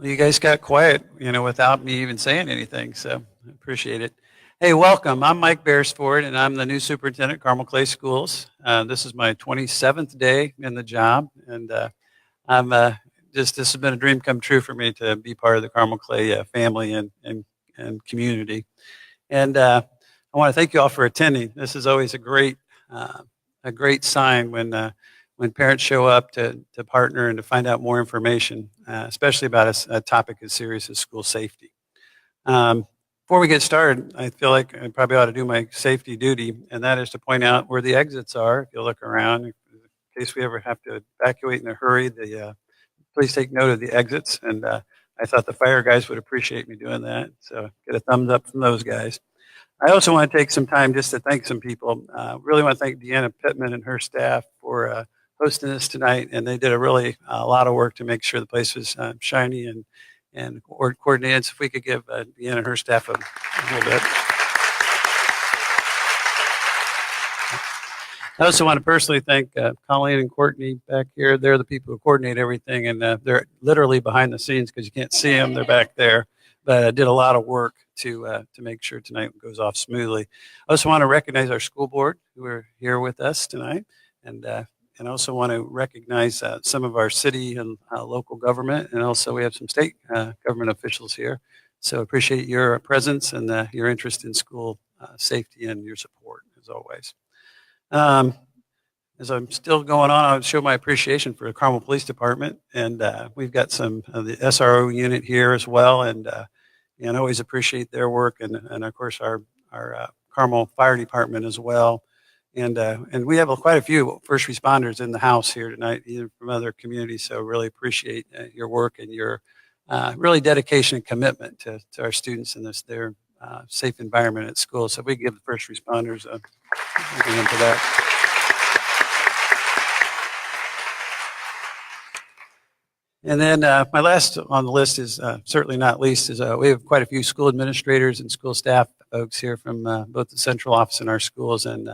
Well, you guys got quiet, without me even saying anything, so I appreciate it. Hey, welcome. I'm Mike Beresford, and I'm the new superintendent at Carmel Clay Schools. This is my 27th day in the job, and I'm this has been a dream come true for me to be part of the Carmel Clay family and community. And I want to thank you all for attending. This is always a great sign when parents show up to partner and to find out more information, especially about a topic as serious as school safety. Before we get started, I feel like I probably ought to do my safety duty, and that is to point out where the exits are. If you look around, in case we ever have to evacuate in a hurry, please take note of the exits. And I thought the fire guys would appreciate me doing that, so get a thumbs up from those guys. I also want to take some time just to thank some people. Really want to thank Deanna Pittman and her staff for hosting this tonight, and they did a lot of work to make sure the place was shiny and coordinated. So if we could give Deanna and her staff a little bit. I also want to personally thank Colleen and Courtney back here. They're the people who coordinate everything, and they're literally behind the scenes because you can't see them. They're back there, but did a lot of work to make sure tonight goes off smoothly. I also want to recognize our school board who are here with us tonight, and also want to recognize some of our city and local government, and also we have some state government officials here. So appreciate your presence and your interest in school safety and your support as always. As I'm still going on, I'll show my appreciation for the Carmel Police Department, and we've got some of the SRO unit here as well, and I always appreciate their work, and of course our Carmel Fire Department as well, and we have quite a few first responders in the house here tonight, even from other communities. So really appreciate your work and your really dedication and commitment to our students and their safe environment at school. So we give the first responders a hand for that. And then my last on the list is certainly not least is we have quite a few school administrators and school staff folks here from both the central office and our schools, and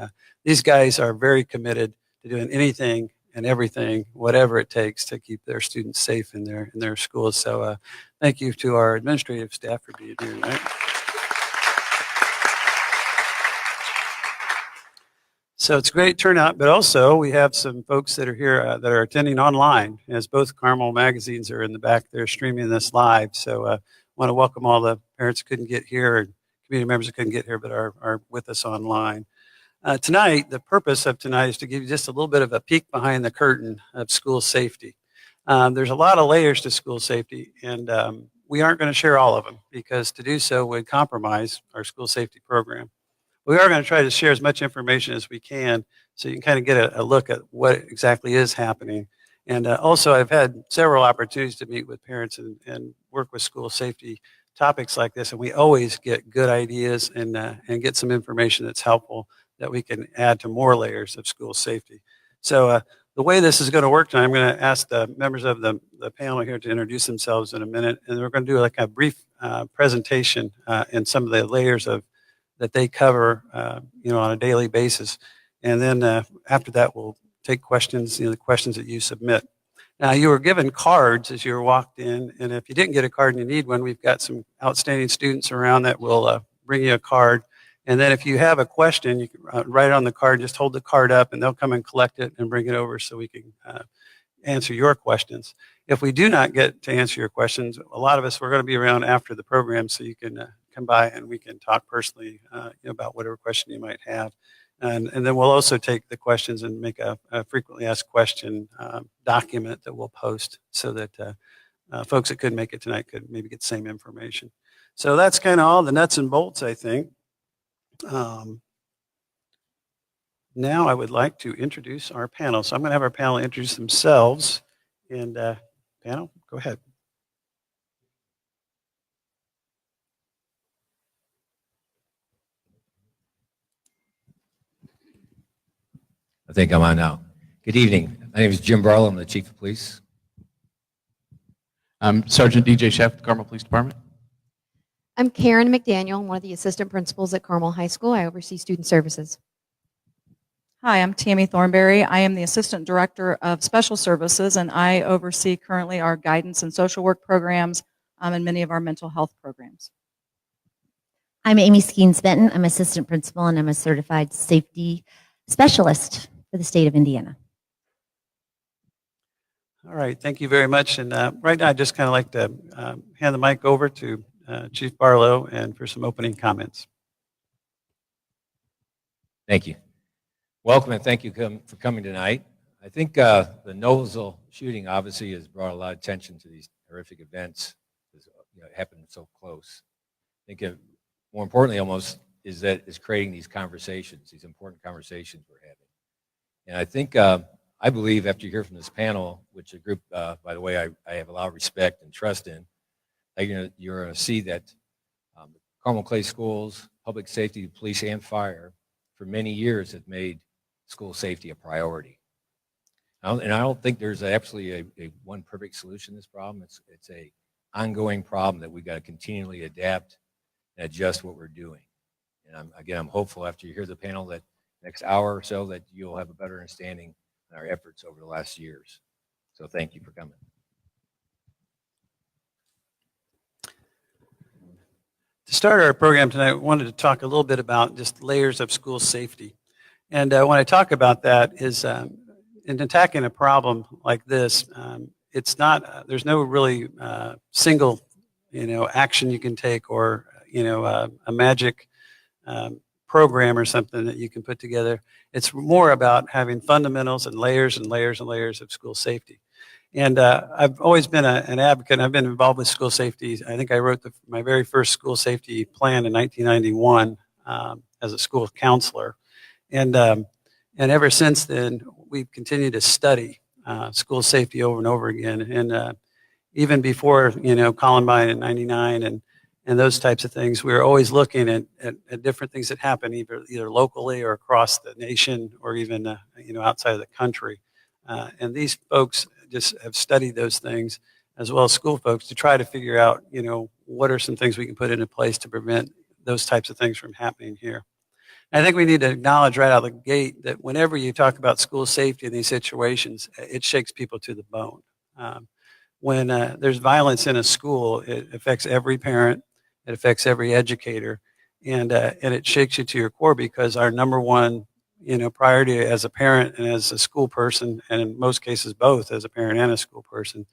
these guys are very committed to doing anything and everything, whatever it takes to keep their students safe in their schools. So thank you to our administrative staff for being here tonight. So it's a great turnout, but also we have some folks that are here that are attending online, as both Carmel magazines are in the back there streaming this live. So I want to welcome all the parents who couldn't get here, and community members who couldn't get here but are with us online. Tonight, the purpose of tonight is to give you just a little bit of a peek behind the curtain of school safety. There's a lot of layers to school safety, and we aren't going to share all of them because to do so would compromise our school safety program. We are going to try to share as much information as we can so you can kind of get a look at what exactly is happening. And also, I've had several opportunities to meet with parents and work with school safety topics like this, and we always get good ideas and get some information that's helpful that we can add to more layers of school safety. So the way this is going to work tonight, I'm going to ask the members of the panel here to introduce themselves in a minute, and we're going to do like a brief presentation and some of the layers that they cover, on a daily basis. And then after that, we'll take questions, the questions that you submit. Now, you were given cards as you walked in, and if you didn't get a card and you need one, we've got some outstanding students around that will bring you a card. And then if you have a question, you can write it on the card, just hold the card up, and they'll come and collect it and bring it over so we can answer your questions. If we do not get to answer your questions, a lot of us, we're going to be around after the program, so you can come by and we can talk personally about whatever question you might have. And then we'll also take the questions and make a frequently asked question document that we'll post so that folks that couldn't make it tonight could maybe get the same information. So that's kind of all the nuts and bolts, I think. Now I would like to introduce our panel. So I'm going to have our panel introduce themselves. And panel, go ahead. I think I'm on now. Good evening. My name is Jim Barlow. I'm the Chief of Police. I'm Sergeant DJ Chef at the Carmel Police Department. I'm Karen McDaniel. I'm one of the assistant principals at Carmel High School. I oversee student services. Hi, I'm Tammy Thornberry. I am the Assistant Director of Special Services, and I oversee currently our guidance and social work programs, and many of our mental health programs. I'm Amy Skeens Benton. I'm assistant principal and I'm a certified safety specialist for the state of Indiana. All right, thank you very much. And right now, I'd just kind of like to hand the mic over to Chief Barlow and for some opening comments. Thank you. Welcome and thank you for coming tonight. I think the Noblesville shooting obviously has brought a lot of attention to these horrific events. It happened so close. I think more importantly almost is that it's creating these conversations, these important conversations we're having. And I think, I believe after you hear from this panel, which a group, by the way, I have a lot of respect and trust in, you're going to see that Carmel Clay Schools, public safety, police, and fire for many years have made school safety a priority. And I don't think there's absolutely a one perfect solution to this problem. It's a ongoing problem that we've got to continually adapt and adjust what we're doing. And I'm hopeful after you hear the panel that next hour or so that you'll have a better understanding of our efforts over the last years. So thank you for coming. To start our program tonight, we wanted to talk a little bit about just layers of school safety. And when I talk about that is in attacking a problem like this, it's not, there's no really single, action you can take or, a magic program or something that you can put together. It's more about having fundamentals and layers and layers and layers of school safety. And I've always been an advocate. I've been involved with school safety. I think I wrote my very first school safety plan in 1991 as a school counselor. And ever since then, we've continued to study school safety over and over again. And even before, Columbine in '99 and those types of things, we were always looking at different things that happen either locally or across the nation or even, outside of the country. And these folks just have studied those things as well as school folks to try to figure out, what are some things we can put into place to prevent those types of things from happening here. I think we need to acknowledge right out of the gate that whenever you talk about school safety in these situations, it shakes people to the bone. When there's violence in a school, it affects every parent, it affects every educator, and it shakes you to your core because our number one, priority as a parent and as a school person, and in most cases both as a parent and a school person,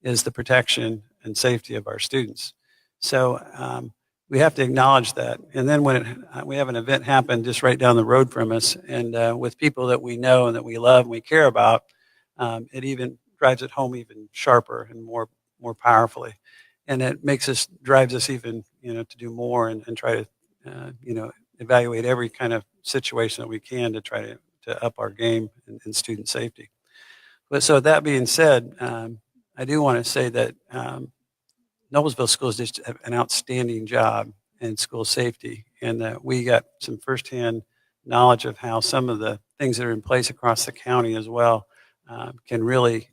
is the protection and safety of our students. So we have to acknowledge that. And then when we have an event happen just right down the road from us and with people that we know and that we love and we care about, it even drives it home even sharper and more powerfully. And it drives us even, to do more and try to, evaluate every kind of situation that we can to try to up our game in student safety. But so that being said, I do want to say that Noblesville Schools did an outstanding job in school safety, and we got some firsthand knowledge of how some of the things that are in place across the county as well can really,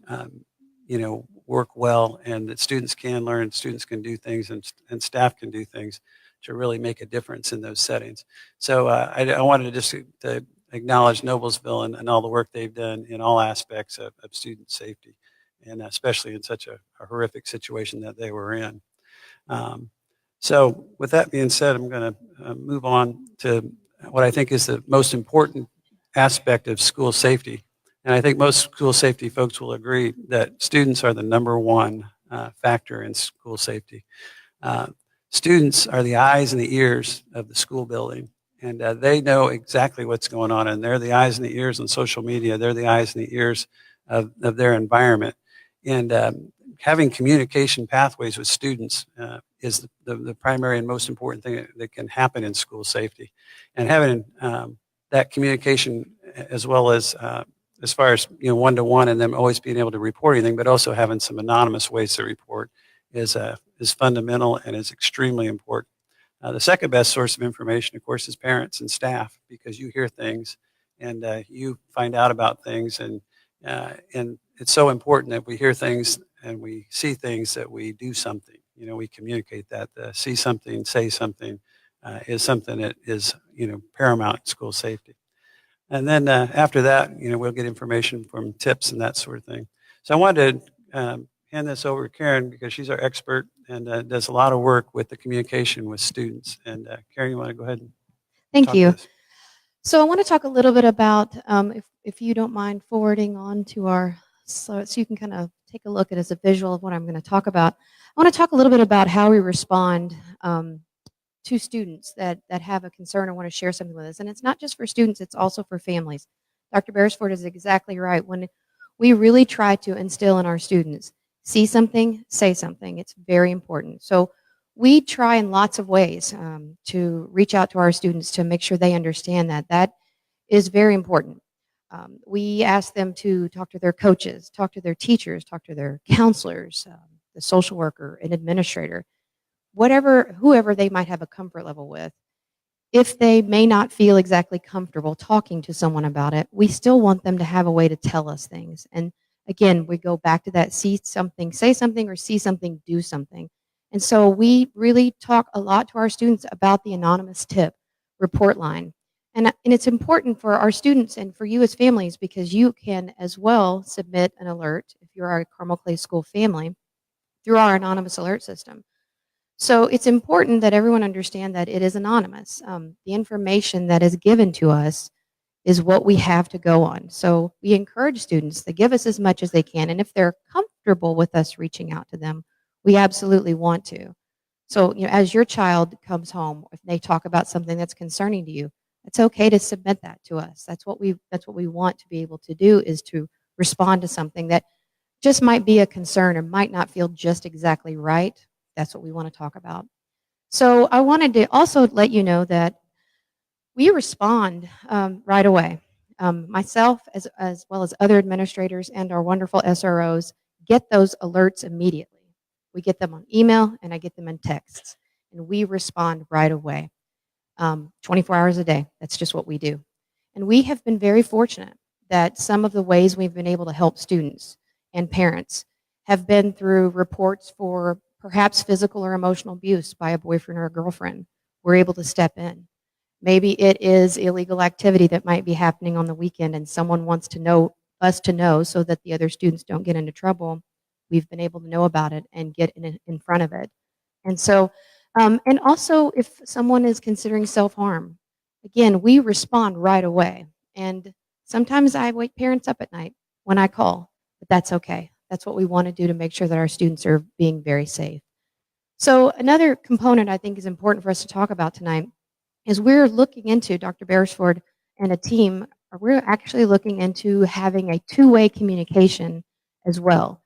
work well, and that students can learn, students can do things, and staff can do things to really make a difference in those settings. So I wanted to acknowledge Noblesville and all the work they've done in all aspects of student safety, and especially in such a horrific situation that they were in. So with that being said, I'm going to move on to what I think is the most important aspect of school safety. And I think most school safety folks will agree that students are the number one factor in school safety. Students are the eyes and the ears of the school building, and they know exactly what's going on, and they're the eyes and the ears on social media. They're the eyes and the ears of their environment. And having communication pathways with students is the primary and most important thing that can happen in school safety. And having that communication as well as far as one-to-one and them always being able to report anything, but also having some anonymous ways to report is fundamental and is extremely important. The second best source of information, of course, is parents and staff, because you hear things and you find out about things, and it's so important that we hear things and we see things that we do something. We communicate that. See something, say something is something that is paramount in school safety. And then after that, we'll get information from tips and that sort of thing. So I wanted to hand this over to Karen because she's our expert and does a lot of work with the communication with students. And Karen, you want to go ahead and Thank talk to you. us? So I want to talk a little bit about, if you don't mind forwarding on to our, so you can kind of take a look at as a visual of what I'm going to talk about. I want to talk a little bit about how we respond to students that have a concern or want to share something with us. And it's not just for students, it's also for families. Dr. Beresford is exactly right. When we really try to instill in our students, see something, say something, it's very important. So we try in lots of ways to reach out to our students to make sure they understand that. That is very important. We ask them to talk to their coaches, talk to their teachers, talk to their counselors, the social worker, an administrator, whoever they might have a comfort level with. If they may not feel exactly comfortable talking to someone about it, we still want them to have a way to tell us things. And again, we go back to that see something, say something, or see something, do something. And so we really talk a lot to our students about the anonymous tip report line. And it's important for our students and for you as families because you can as well submit an alert if you're our Carmel Clay School family through our anonymous alert system. So it's important that everyone understand that it is anonymous. The information that is given to us is what we have to go on. So we encourage students to give us as much as they can. And if they're comfortable with us reaching out to them, we absolutely want to. So, as your child comes home, if they talk about something that's concerning to you, it's okay to submit that to us. That's what we want to be able to do, is to respond to something that just might be a concern or might not feel just exactly right. That's what we want to talk about. So I wanted to also let you know that we respond right away. Myself, as well as other administrators and our wonderful SROs, get those alerts immediately. We get them on email and I get them in texts, and we respond right away. 24 hours a day. That's just what we do. And we have been very fortunate that some of the ways we've been able to help students and parents have been through reports for perhaps physical or emotional abuse by a boyfriend or a girlfriend. We're able to step in. Maybe it is illegal activity that might be happening on the weekend and someone wants us to know so that the other students don't get into trouble. We've been able to know about it and get in front of it. And so, and also if someone is considering self-harm, again, we respond right away. And sometimes I wake parents up at night when I call, but that's okay. That's what we want to do to make sure that our students are being very safe. So another component I think is important for us to talk about tonight is we're looking into, Dr. Beresford and a team, we're actually looking into having a two-way communication as well.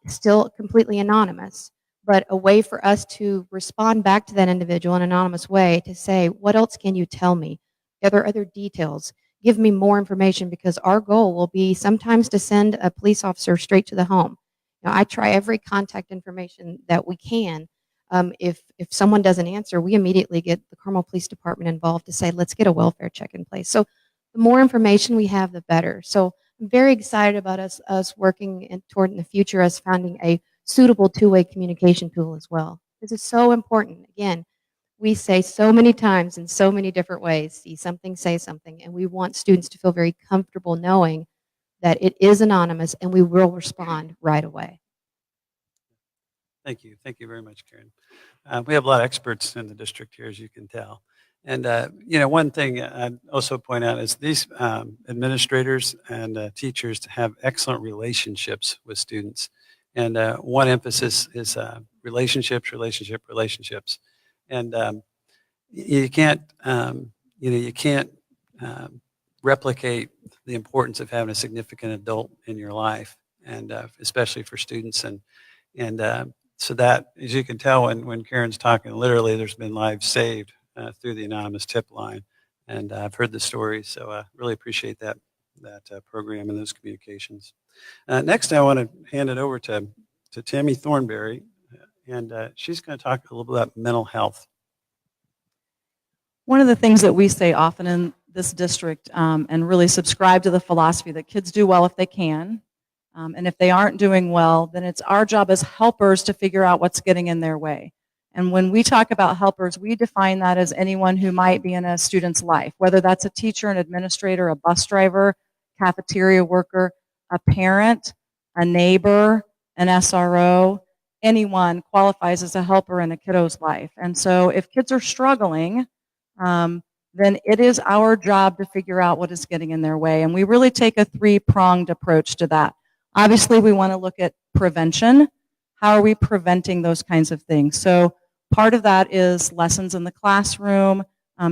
Still completely anonymous, but a way for us to respond back to that individual in an anonymous way to say, what else can you tell me? Are there other details? Give me more information, because our goal will be sometimes to send a police officer straight to the home. Now, I try every contact information that we can. If someone doesn't answer, we immediately get the Carmel Police Department involved to say, let's get a welfare check in place. So the more information we have, the better. So I'm very excited about us working toward in the future us finding a suitable two-way communication tool as well. This is so important. Again, we say so many times in so many different ways, see something, say something, and we want students to feel very comfortable knowing that it is anonymous and we will respond right away. Thank you. Thank you very much, Karen. We have a lot of experts in the district here, as you can tell. And, one thing I'd also point out is these administrators and teachers have excellent relationships with students. And one emphasis is relationships. And you can't, replicate the importance of having a significant adult in your life, and especially for students. And so that, as you can tell, when Karen's talking, literally there's been lives saved through the anonymous tip line. And I've heard the stories, so I really appreciate that program and those communications. Next, I want to hand it over to Tammy Thornberry, and she's going to talk a little bit about mental health. One of the things that we say often in this district, and really subscribe to the philosophy that kids do well if they can, and if they aren't doing well, then it's our job as helpers to figure out what's getting in their way. And when we talk about helpers, we define that as anyone who might be in a student's life, whether that's a teacher, an administrator, a bus driver, cafeteria worker, a parent, a neighbor, an SRO, anyone qualifies as a helper in a kiddo's life. And so if kids are struggling, then it is our job to figure out what is getting in their way. And we really take a three-pronged approach to that. Obviously, we want to look at prevention. How are we preventing those kinds of things? So part of that is lessons in the classroom,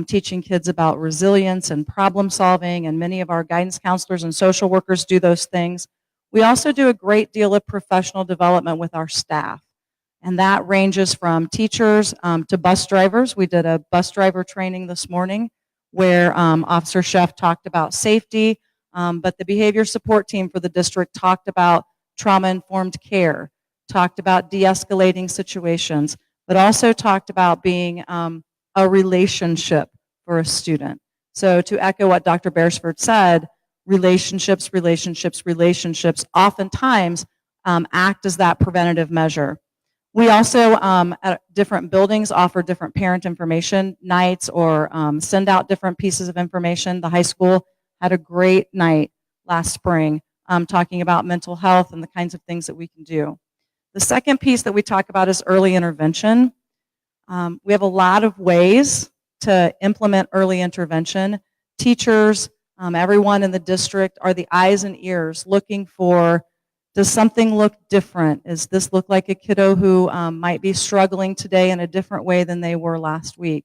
teaching kids about resilience and problem solving, and many of our guidance counselors and social workers do those things. We also do a great deal of professional development with our staff, and that ranges from teachers to bus drivers. We did a bus driver training this morning where Officer Chef talked about safety, but the behavior support team for the district talked about trauma-informed care, talked about de-escalating situations, but also talked about being a relationship for a student. So to echo what Dr. Beresford said, relationships oftentimes act as that preventative measure. We also, at different buildings, offer different parent information nights or send out different pieces of information. The high school had a great night last spring talking about mental health and the kinds of things that we can do. The second piece that we talk about is early intervention. We have a lot of ways to implement early intervention. Teachers, everyone in the district are the eyes and ears looking for, does something look different? Does this look like a kiddo who might be struggling today in a different way than they were last week?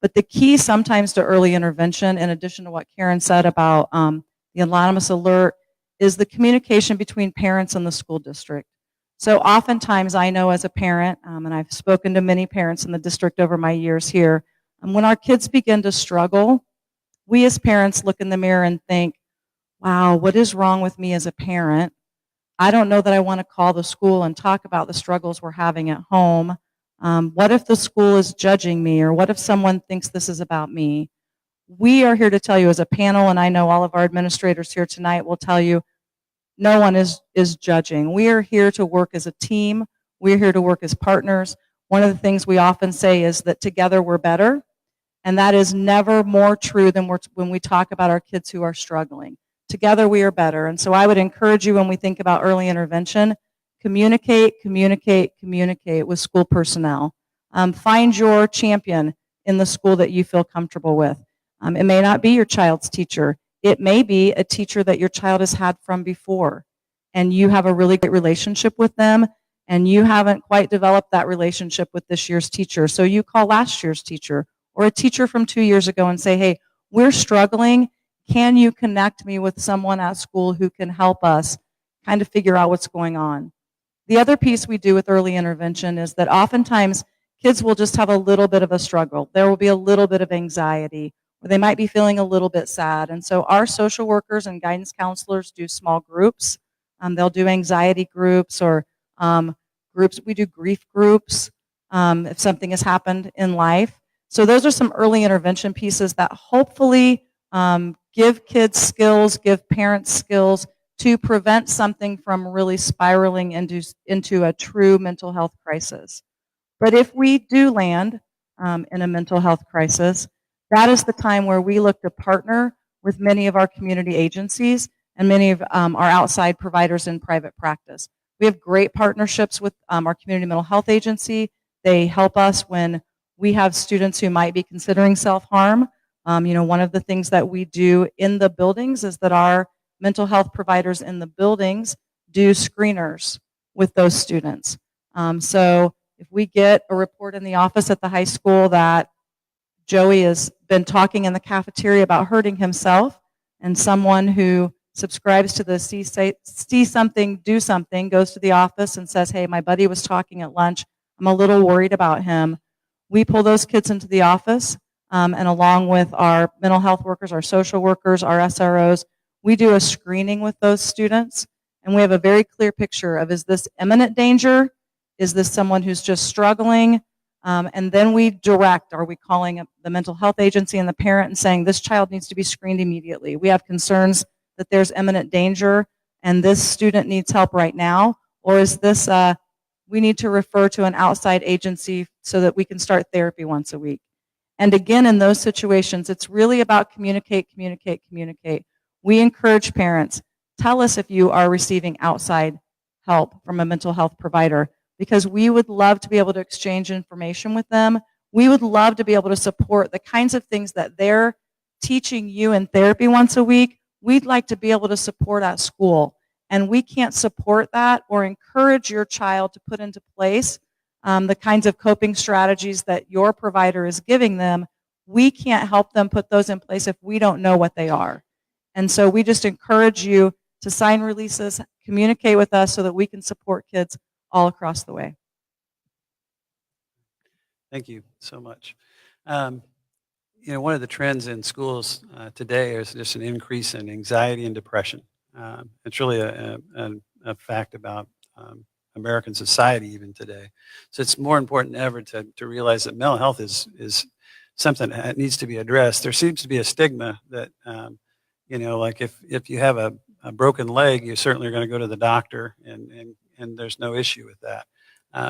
But the key sometimes to early intervention, in addition to what Karen said about the anonymous alert, is the communication between parents and the school district. So oftentimes I know as a parent, and I've spoken to many parents in the district over my years here, when our kids begin to struggle, we as parents look in the mirror and think, wow, what is wrong with me as a parent? I don't know that I want to call the school and talk about the struggles we're having at home. What if the school is judging me, or what if someone thinks this is about me? We are here to tell you as a panel, and I know all of our administrators here tonight will tell you, no one is judging. We are here to work as a team. We're here to work as partners. One of the things we often say is that together we're better, and that is never more true than when we talk about our kids who are struggling. Together we are better. And so I would encourage you, when we think about early intervention, communicate with school personnel. Find your champion in the school that you feel comfortable with. It may not be your child's teacher. It may be a teacher that your child has had from before, and you have a really great relationship with them, and you haven't quite developed that relationship with this year's teacher. So you call last year's teacher or a teacher from 2 years ago and say, hey, we're struggling. Can you connect me with someone at school who can help us kind of figure out what's going on? The other piece we do with early intervention is that oftentimes kids will just have a little bit of a struggle. There will be a little bit of anxiety, or they might be feeling a little bit sad. And so our social workers and guidance counselors do small groups. They'll do anxiety groups or groups. We do grief groups if something has happened in life. So those are some early intervention pieces that hopefully give kids skills, give parents skills to prevent something from really spiraling into a true mental health crisis. But if we do land in a mental health crisis, that is the time where we look to partner with many of our community agencies and many of our outside providers in private practice. We have great partnerships with our community mental health agency. They help us when we have students who might be considering self-harm. One of the things that we do in the buildings is that our mental health providers in the buildings do screeners with those students. So if we get a report in the office at the high school that Joey has been talking in the cafeteria about hurting himself, and someone who subscribes to the see something, do something, goes to the office and says, hey, my buddy was talking at lunch, I'm a little worried about him. We pull those kids into the office, and along with our mental health workers, our social workers, our SROs, we do a screening with those students, and we have a very clear picture of, is this imminent danger? Is this someone who's just struggling? And then we direct, are we calling the mental health agency and the parent and saying, this child needs to be screened immediately. We have concerns that there's imminent danger and this student needs help right now, or is this, we need to refer to an outside agency so that we can start therapy once a week. And again, in those situations, it's really about communicate. We encourage parents, tell us if you are receiving outside help from a mental health provider, because we would love to be able to exchange information with them. We would love to be able to support the kinds of things that they're teaching you in therapy once a week. We'd like to be able to support at school. And we can't support that or encourage your child to put into place the kinds of coping strategies that your provider is giving them. We can't help them put those in place if we don't know what they are. And so we just encourage you to sign releases, communicate with us so that we can support kids all across the way. Thank you so much. One of the trends in schools today is just an increase in anxiety and depression. It's really a fact about American society even today. So it's more important than ever to realize that mental health is something that needs to be addressed. There seems to be a stigma that, like if you have a broken leg, you certainly are going to go to the doctor, and there's no issue with that.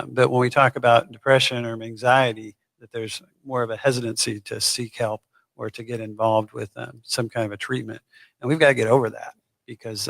But when we talk about depression or anxiety, that there's more of a hesitancy to seek help or to get involved with some kind of a treatment. And we've got to get over that, because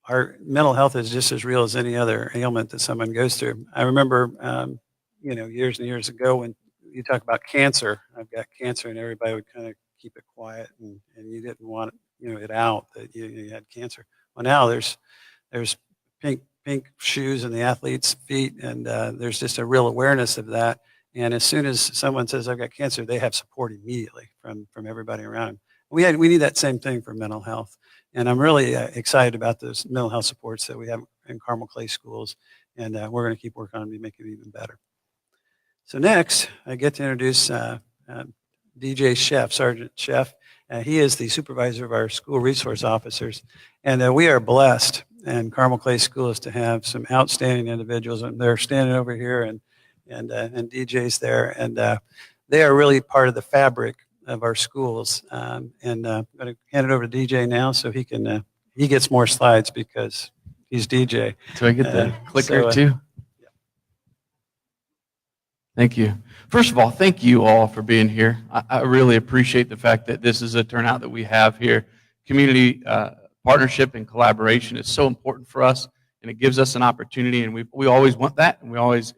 our mental health is just as real as any other ailment that someone goes through. I remember, years and years ago when you talk about cancer, I've got cancer, and everybody would kind of keep it quiet, and you didn't want it out that you had cancer. Well, now there's pink shoes in the athlete's feet, and there's just a real awareness of that. And as soon as someone says, I've got cancer, they have support immediately from everybody around them. We need that same thing for mental health. And I'm really excited about those mental health supports that we have in Carmel Clay schools, and we're going to keep working on it to make it even better. So next, I get to introduce DJ Chef, Sergeant Chef. He is the supervisor of our school resource officers, and we are blessed in Carmel Clay schools to have some outstanding individuals, and they're standing over here, and DJ's there, and they are really part of the fabric of our schools. And I'm going to hand it over to DJ now so he gets more slides because he's DJ. Do I get the clicker too? Yeah. Thank you. First of all, thank you all for being here. I really appreciate the fact that this is a turnout that we have here. Community partnership and collaboration is so important for us, and it gives us an opportunity, and we always want that, and we always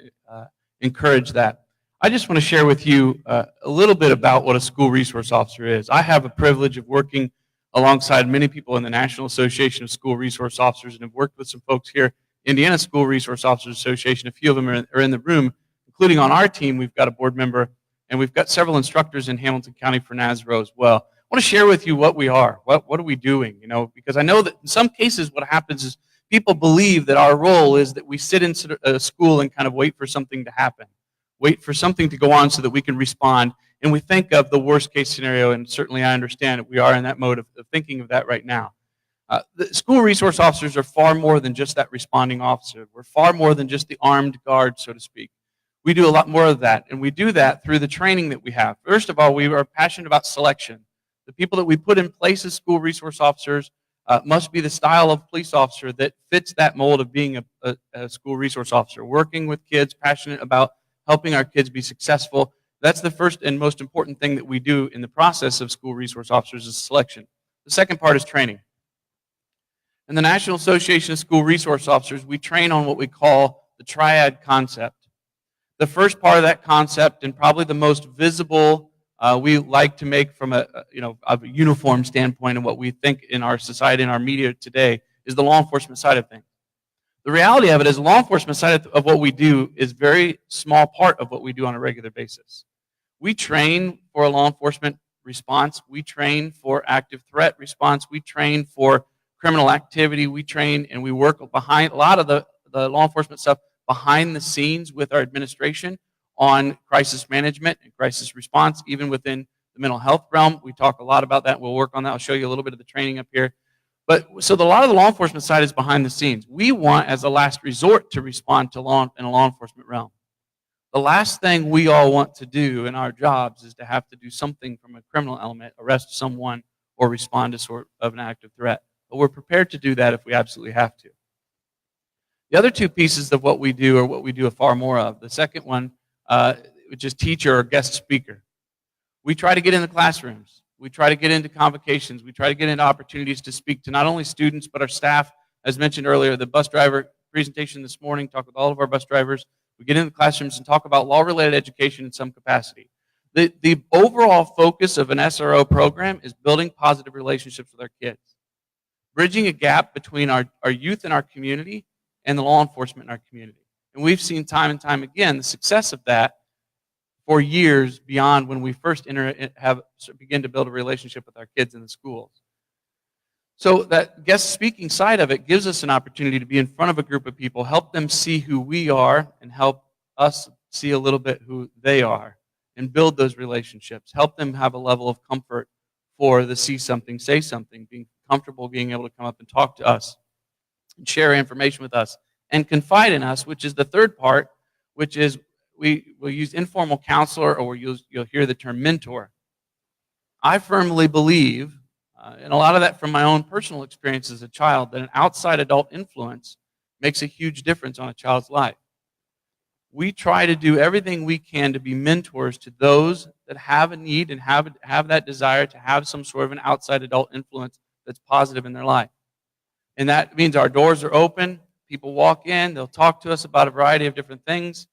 encourage that. I just want to share with you a little bit about what a school resource officer is. I have a privilege of working alongside many people in the National Association of School Resource Officers, and have worked with some folks here, Indiana School Resource Officers Association. A few of them are in the room, including on our team. We've got a board member, and we've got several instructors in Hamilton County for NASRO as well. I want to share with you what we are. What are we doing? Because I know that in some cases what happens is people believe that our role is that we sit in a school and kind of wait for something to happen, wait for something to go on so that we can respond. And we think of the worst case scenario, and certainly I understand that we are in that mode of thinking of that right now. The school resource officers are far more than just that responding officer. We're far more than just the armed guard, so to speak. We do a lot more of that, and we do that through the training that we have. First of all, we are passionate about selection. The people that we put in place as school resource officers must be the style of police officer that fits that mold of being a school resource officer, working with kids, passionate about helping our kids be successful. That's the first and most important thing that we do in the process of school resource officers is selection. The second part is training. In the National Association of School Resource Officers, we train on what we call the Triad Concept. The first part of that concept, and probably the most visible, we like to make from a uniform standpoint, and what we think in our society and our media today, is the law enforcement side of things. The reality of it is the law enforcement side of what we do is a very small part of what we do on a regular basis. We train for a law enforcement response. We train for active threat response. We train for criminal activity. We train and we work behind a lot of the law enforcement stuff behind the scenes with our administration on crisis management and crisis response, even within the mental health realm. We talk a lot about that. We'll work on that. I'll show you a little bit of the training up here. But so a lot of the law enforcement side is behind the scenes. We want, as a last resort, to respond to in a law enforcement realm. The last thing we all want to do in our jobs is to have to do something from a criminal element, arrest someone, or respond to sort of an active threat. But we're prepared to do that if we absolutely have to. The other two pieces of what we do are what we do far more of. The second one, which is teacher or guest speaker. We try to get in the classrooms. We try to get into convocations. We try to get into opportunities to speak to not only students, but our staff As mentioned earlier, the bus driver presentation this morning, talked with all of our bus drivers. We get into the classrooms and talk about law-related education in some capacity. The overall focus of an SRO program is building positive relationships with our kids, bridging a gap between our youth in our community and the law enforcement in our community. And we've seen time and time again the success of that for years beyond when we first begin to build a relationship with our kids in the schools. So that guest speaking side of it gives us an opportunity to be in front of a group of people, help them see who we are, and help us see a little bit who they are, and build those relationships. Help them have a level of comfort for the see something, say something, being comfortable being able to come up and talk to us, and share information with us, and confide in us, which is the third part, which is we'll use informal counselor, or you'll hear the term mentor. I firmly believe, and a lot of that from my own personal experience as a child, that an outside adult influence makes a huge difference on a child's life. We try to do everything we can to be mentors to those that have a need and have that desire to have some sort of an outside adult influence that's positive in their life. And that means our doors are open. People walk in. They'll talk to us about a variety of different things,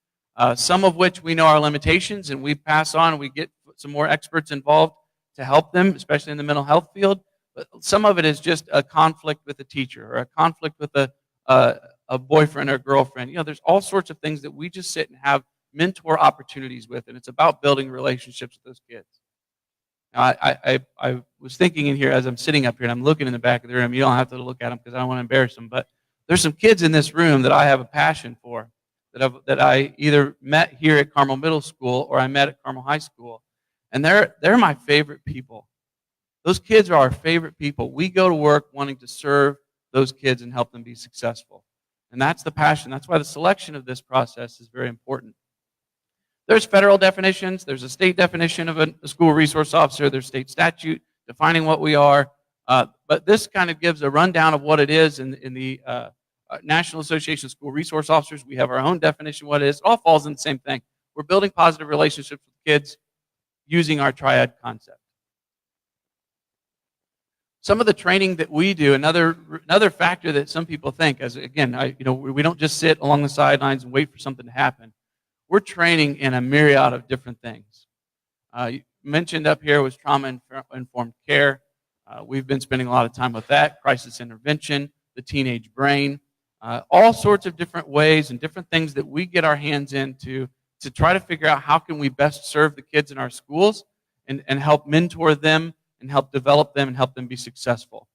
some of which we know our limitations, and we pass on and we get some more experts involved to help them, especially in the mental health field. But some of it is just a conflict with a teacher, or a conflict with a boyfriend or girlfriend. You know, there's all sorts of things that we just sit and have mentor opportunities with, and it's about building relationships with those kids. Now, I was thinking in here as I'm sitting up here, and I'm looking in the back of the room. You don't have to look at them because I don't want to embarrass them, but there's some kids in this room that I have a passion for, that I either met here at Carmel Middle School or I met at Carmel High School. And they're my favorite people. Those kids are our favorite people. We go to work wanting to serve those kids and help them be successful. And that's the passion. That's why the selection of this process is very important. There's federal definitions. There's a state definition of a school resource officer. There's state statute defining what we are. But this kind of gives a rundown of what it is in the National Association of School Resource Officers. We have our own definition of what it is. It all falls in the same thing. We're building positive relationships with kids using our Triad Concept. Some of the training that we do, another factor that some people think, as again, we don't just sit along the sidelines and wait for something to happen. We're training in a myriad of different things. Mentioned up here was trauma-informed care. We've been spending a lot of time with that, crisis intervention, the teenage brain, all sorts of different ways and different things that we get our hands into to try to figure out how can we best serve the kids in our schools and help mentor them and help develop them and help them be successful.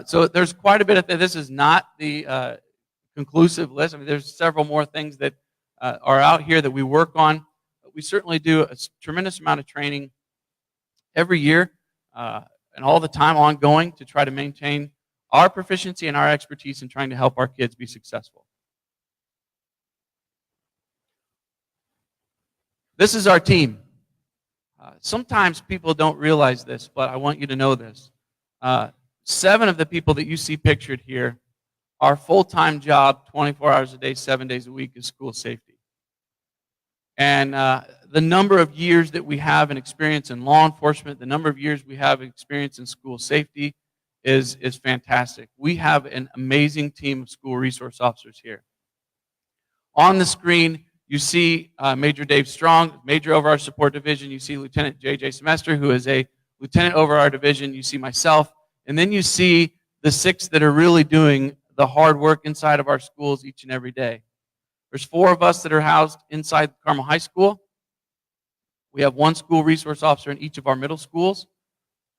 So there's quite a bit of that. This is not the conclusive list. I mean, there's several more things that are out here that we work on. But we certainly do a tremendous amount of training every year and all the time ongoing to try to maintain our proficiency and our expertise in trying to help our kids be successful. This is our team. Sometimes people don't realize this, but I want you to know this. 7 of the people that you see pictured here, our full-time job, 24 hours a day, 7 days a week, is school safety. And the number of years that we have in experience in law enforcement, the number of years we have experience in school safety is fantastic. We have an amazing team of school resource officers here. On the screen, you see Major Dave Strong, Major over our support division. You see Lieutenant J.J. Semester, who is a lieutenant over our division. You see myself. And then you see the 6 that are really doing the hard work inside of our schools each and every day. There's 4 of us that are housed inside Carmel High School. We have 1 school resource officer in each of our middle schools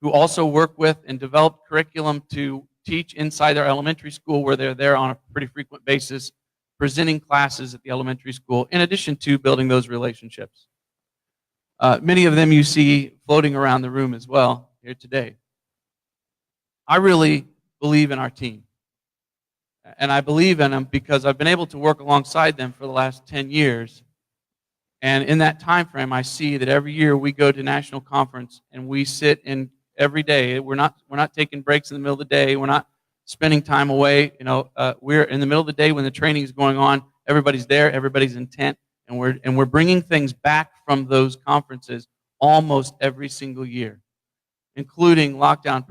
who also work with and develop curriculum to teach inside their elementary school, where they're there on a pretty frequent basis, presenting classes at the elementary school, in addition to building those relationships. Many of them you see floating around the room as well here today. I really believe in our team. And I believe in them because I've been able to work alongside them for the last 10 years. And in that time frame, I see that every year we go to national conference and we sit in every day. We're not taking breaks in the middle of the day. We're not spending time away. We're in the middle of the day when the training is going on. Everybody's there. Everybody's intent, and we're bringing things back from those conferences almost every single year, including lockdown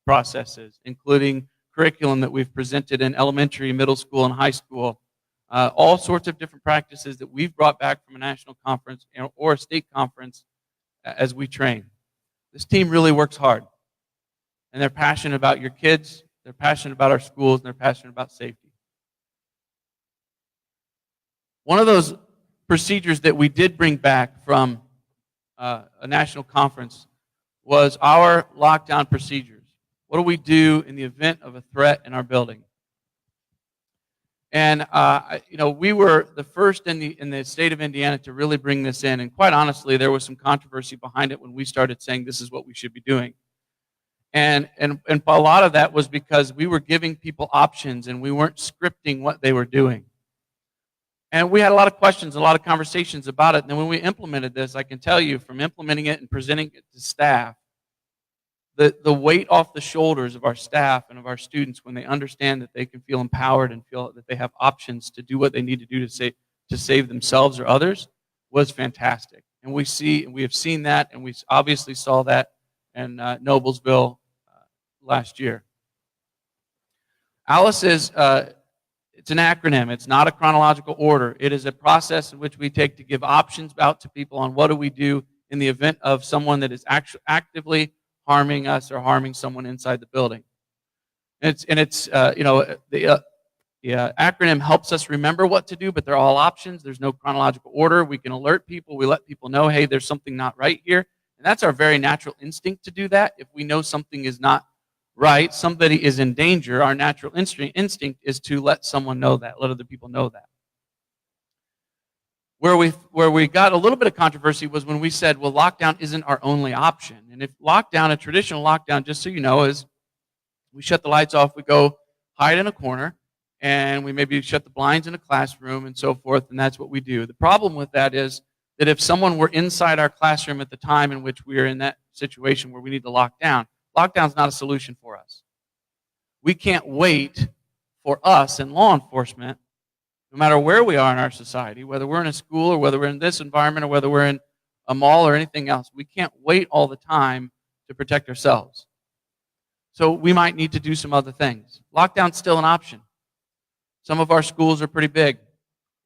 processes, including curriculum that we've presented in elementary, middle school, and high school. All sorts of different practices that we've brought back from a national conference or a state conference as we train. This team really works hard, and they're passionate about your kids, they're passionate about our schools, and they're passionate about safety. One of those procedures that we did bring back from a national conference was our lockdown procedures. What do we do in the event of a threat in our building? And we were the first in the state of Indiana to really bring this in. And quite honestly, there was some controversy behind it when we started saying this is what we should be doing. And a lot of that was because we were giving people options and we weren't scripting what they were doing. And we had a lot of questions, a lot of conversations about it. And then when we implemented this, I can tell you from implementing it and presenting it to staff, the weight off the shoulders of our staff and of our students when they understand that they can feel empowered and feel that they have options to do what they need to do to save themselves or others was fantastic. And we have seen that, and we obviously saw that in Noblesville last year. ALICE is it's an acronym. It's not a chronological order. It is a process in which we take to give options out to people on what do we do in the event of someone that is actively harming us or harming someone inside the building. The acronym helps us remember what to do, but they're all options. There's no chronological order. We can alert people. We let people know, hey, there's something not right here. And that's our very natural instinct to do that. If we know something is not right, somebody is in danger, our natural instinct is to let someone know that, let other people know that. Where we got a little bit of controversy was when we said, well, lockdown isn't our only option. And if lockdown, a traditional lockdown, just so you know, is we shut the lights off, we go hide in a corner, and we maybe shut the blinds in a classroom and so forth, and that's what we do. The problem with that is that if someone were inside our classroom at the time in which we are in that situation where we need to lock down, lockdown's not a solution for us. We can't wait for us and law enforcement, no matter where we are in our society, whether we're in a school or whether we're in this environment or whether we're in a mall or anything else, we can't wait all the time to protect ourselves. So we might need to do some other things. Lockdown's still an option. Some of our schools are pretty big.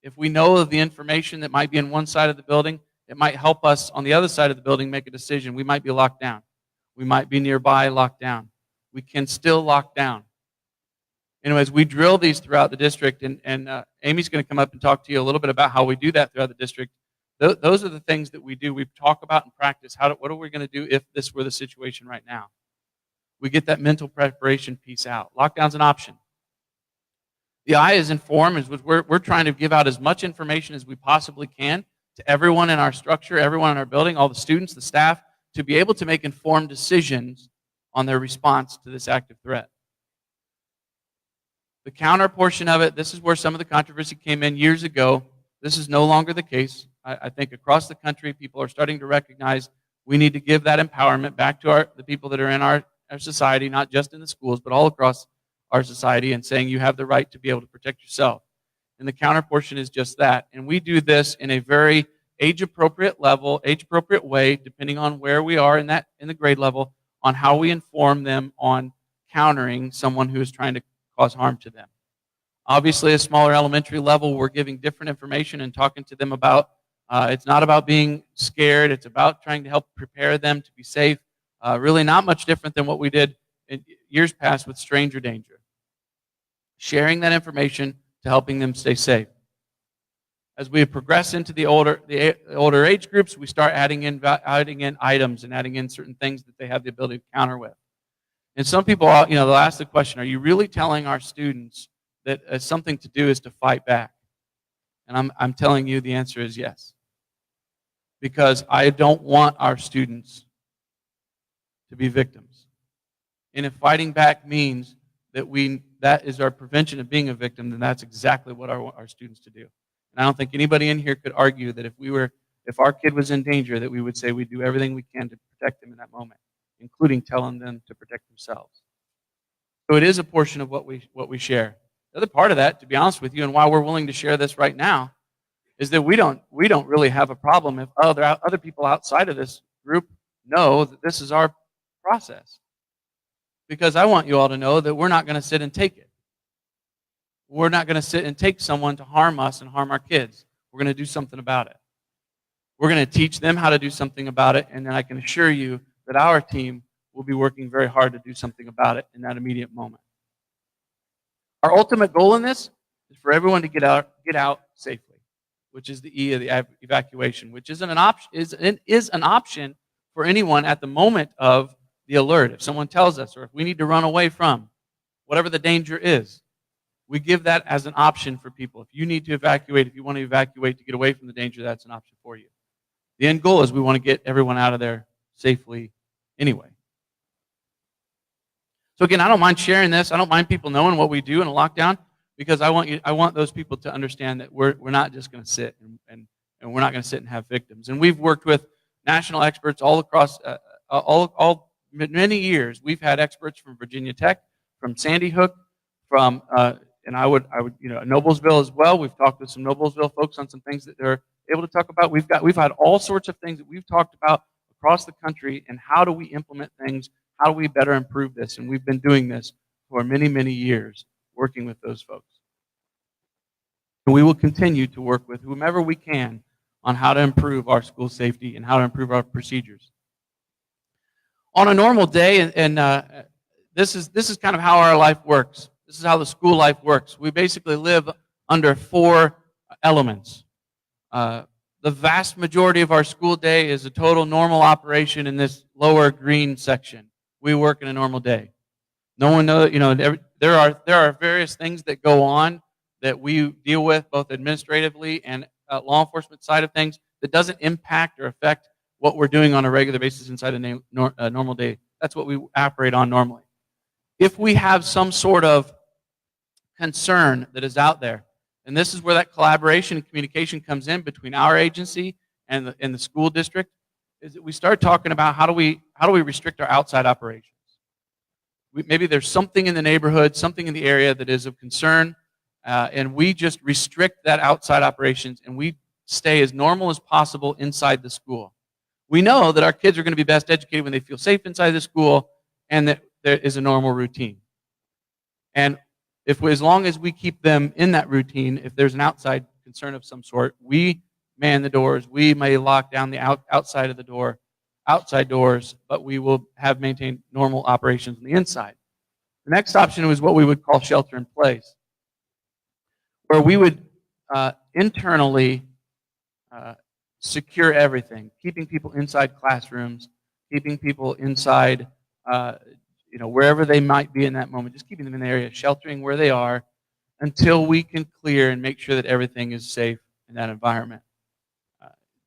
If we know of the information that might be in one side of the building, it might help us on the other side of the building make a decision. We might be locked down. We might be nearby locked down. We can still lock down. Anyways, we drill these throughout the district, and Amy's going to come up and talk to you a little bit about how we do that throughout the district. Those are the things that we do. We talk about and practice. What are we going to do if this were the situation right now? We get that mental preparation piece out. Lockdown's an option. The I is inform, is we're trying to give out as much information as we possibly can to everyone in our structure, everyone in our building, all the students, the staff, to be able to make informed decisions on their response to this active threat. The counter portion of it, this is where some of the controversy came in years ago. This is no longer the case. I think across the country, people are starting to recognize we need to give that empowerment back to the people that are in our society, not just in the schools, but all across our society, and saying you have the right to be able to protect yourself. And the counter portion is just that. And we do this in a very age-appropriate way, depending on where we are in the grade level, on how we inform them on countering someone who is trying to cause harm to them. Obviously, a smaller elementary level, we're giving different information and talking to them about, it's not about being scared, it's about trying to help prepare them to be safe. Really not much different than what we did in years past with stranger danger. Sharing that information to helping them stay safe. As we progress into the older age groups, we start adding in items and adding in certain things that they have the ability to counter with. And some people, they'll ask the question, are you really telling our students that something to do is to fight back? And I'm telling you the answer is yes. Because I don't want our students to be victims. And if fighting back means that is our prevention of being a victim, then that's exactly what I want our students to do. And I don't think anybody in here could argue that if our kid was in danger, that we would say we'd do everything we can to protect them in that moment, including telling them to protect themselves. So it is a portion of what we share. The other part of that, to be honest with you, and why we're willing to share this right now, is that we don't really have a problem if other people outside of this group know that this is our process. because I want you all to know that we're not going to sit and take it. We're not going to sit and take someone to harm us and harm our kids. We're going to do something about it. We're going to teach them how to do something about it, and then I can assure you that our team will be working very hard to do something about it in that immediate moment. Our ultimate goal in this is for everyone to get out safely, which is the E of the evacuation, which is an option for anyone at the moment of the alert. If someone tells us, or if we need to run away from whatever the danger is, we give that as an option for people. If you need to evacuate, if you want to evacuate to get away from the danger, that's an option for you. The end goal is we want to get everyone out of there safely anyway. So again, I don't mind sharing this. I don't mind people knowing what we do in a lockdown, because I want those people to understand that we're not just going to sit and we're not going to sit and have victims. And we've worked with national experts all across many years. We've had experts from Virginia Tech, from Sandy Hook, from and I would Noblesville as well. We've talked with some Noblesville folks on some things that they're able to talk about. We've had all sorts of things that we've talked about across the country, and how do we implement things? How do we better improve this? And we've been doing this for many, many years, working with those folks. And we will continue to work with whomever we can on how to improve our school safety and how to improve our procedures. On a normal day, and this is kind of how our life works. This is how the school life works. We basically live under 4 elements. The vast majority of our school day is a total normal operation in this lower green section. We work in a normal day. No one knows, there are various things that go on that we deal with, both administratively and law enforcement side of things, that doesn't impact or affect what we're doing on a regular basis inside a normal day. That's what we operate on normally. If we have some sort of concern that is out there, and this is where that collaboration and communication comes in between our agency and the school district, is that we start talking about how do we restrict our outside operations. Maybe there's something in the neighborhood, something in the area that is of concern, and we just restrict that outside operations, and we stay as normal as possible inside the school. We know that our kids are going to be best educated when they feel safe inside the school, and that there is a normal routine. And as long as we keep them in that routine, if there's an outside concern of some sort, we man the doors. We may lock down the outside of the door, outside doors, but we will have maintained normal operations on the inside. The next option was what we would call shelter in place, where we would internally secure everything, keeping people inside classrooms, keeping people inside wherever they might be in that moment, just keeping them in the area, sheltering where they are until we can clear and make sure that everything is safe in that environment.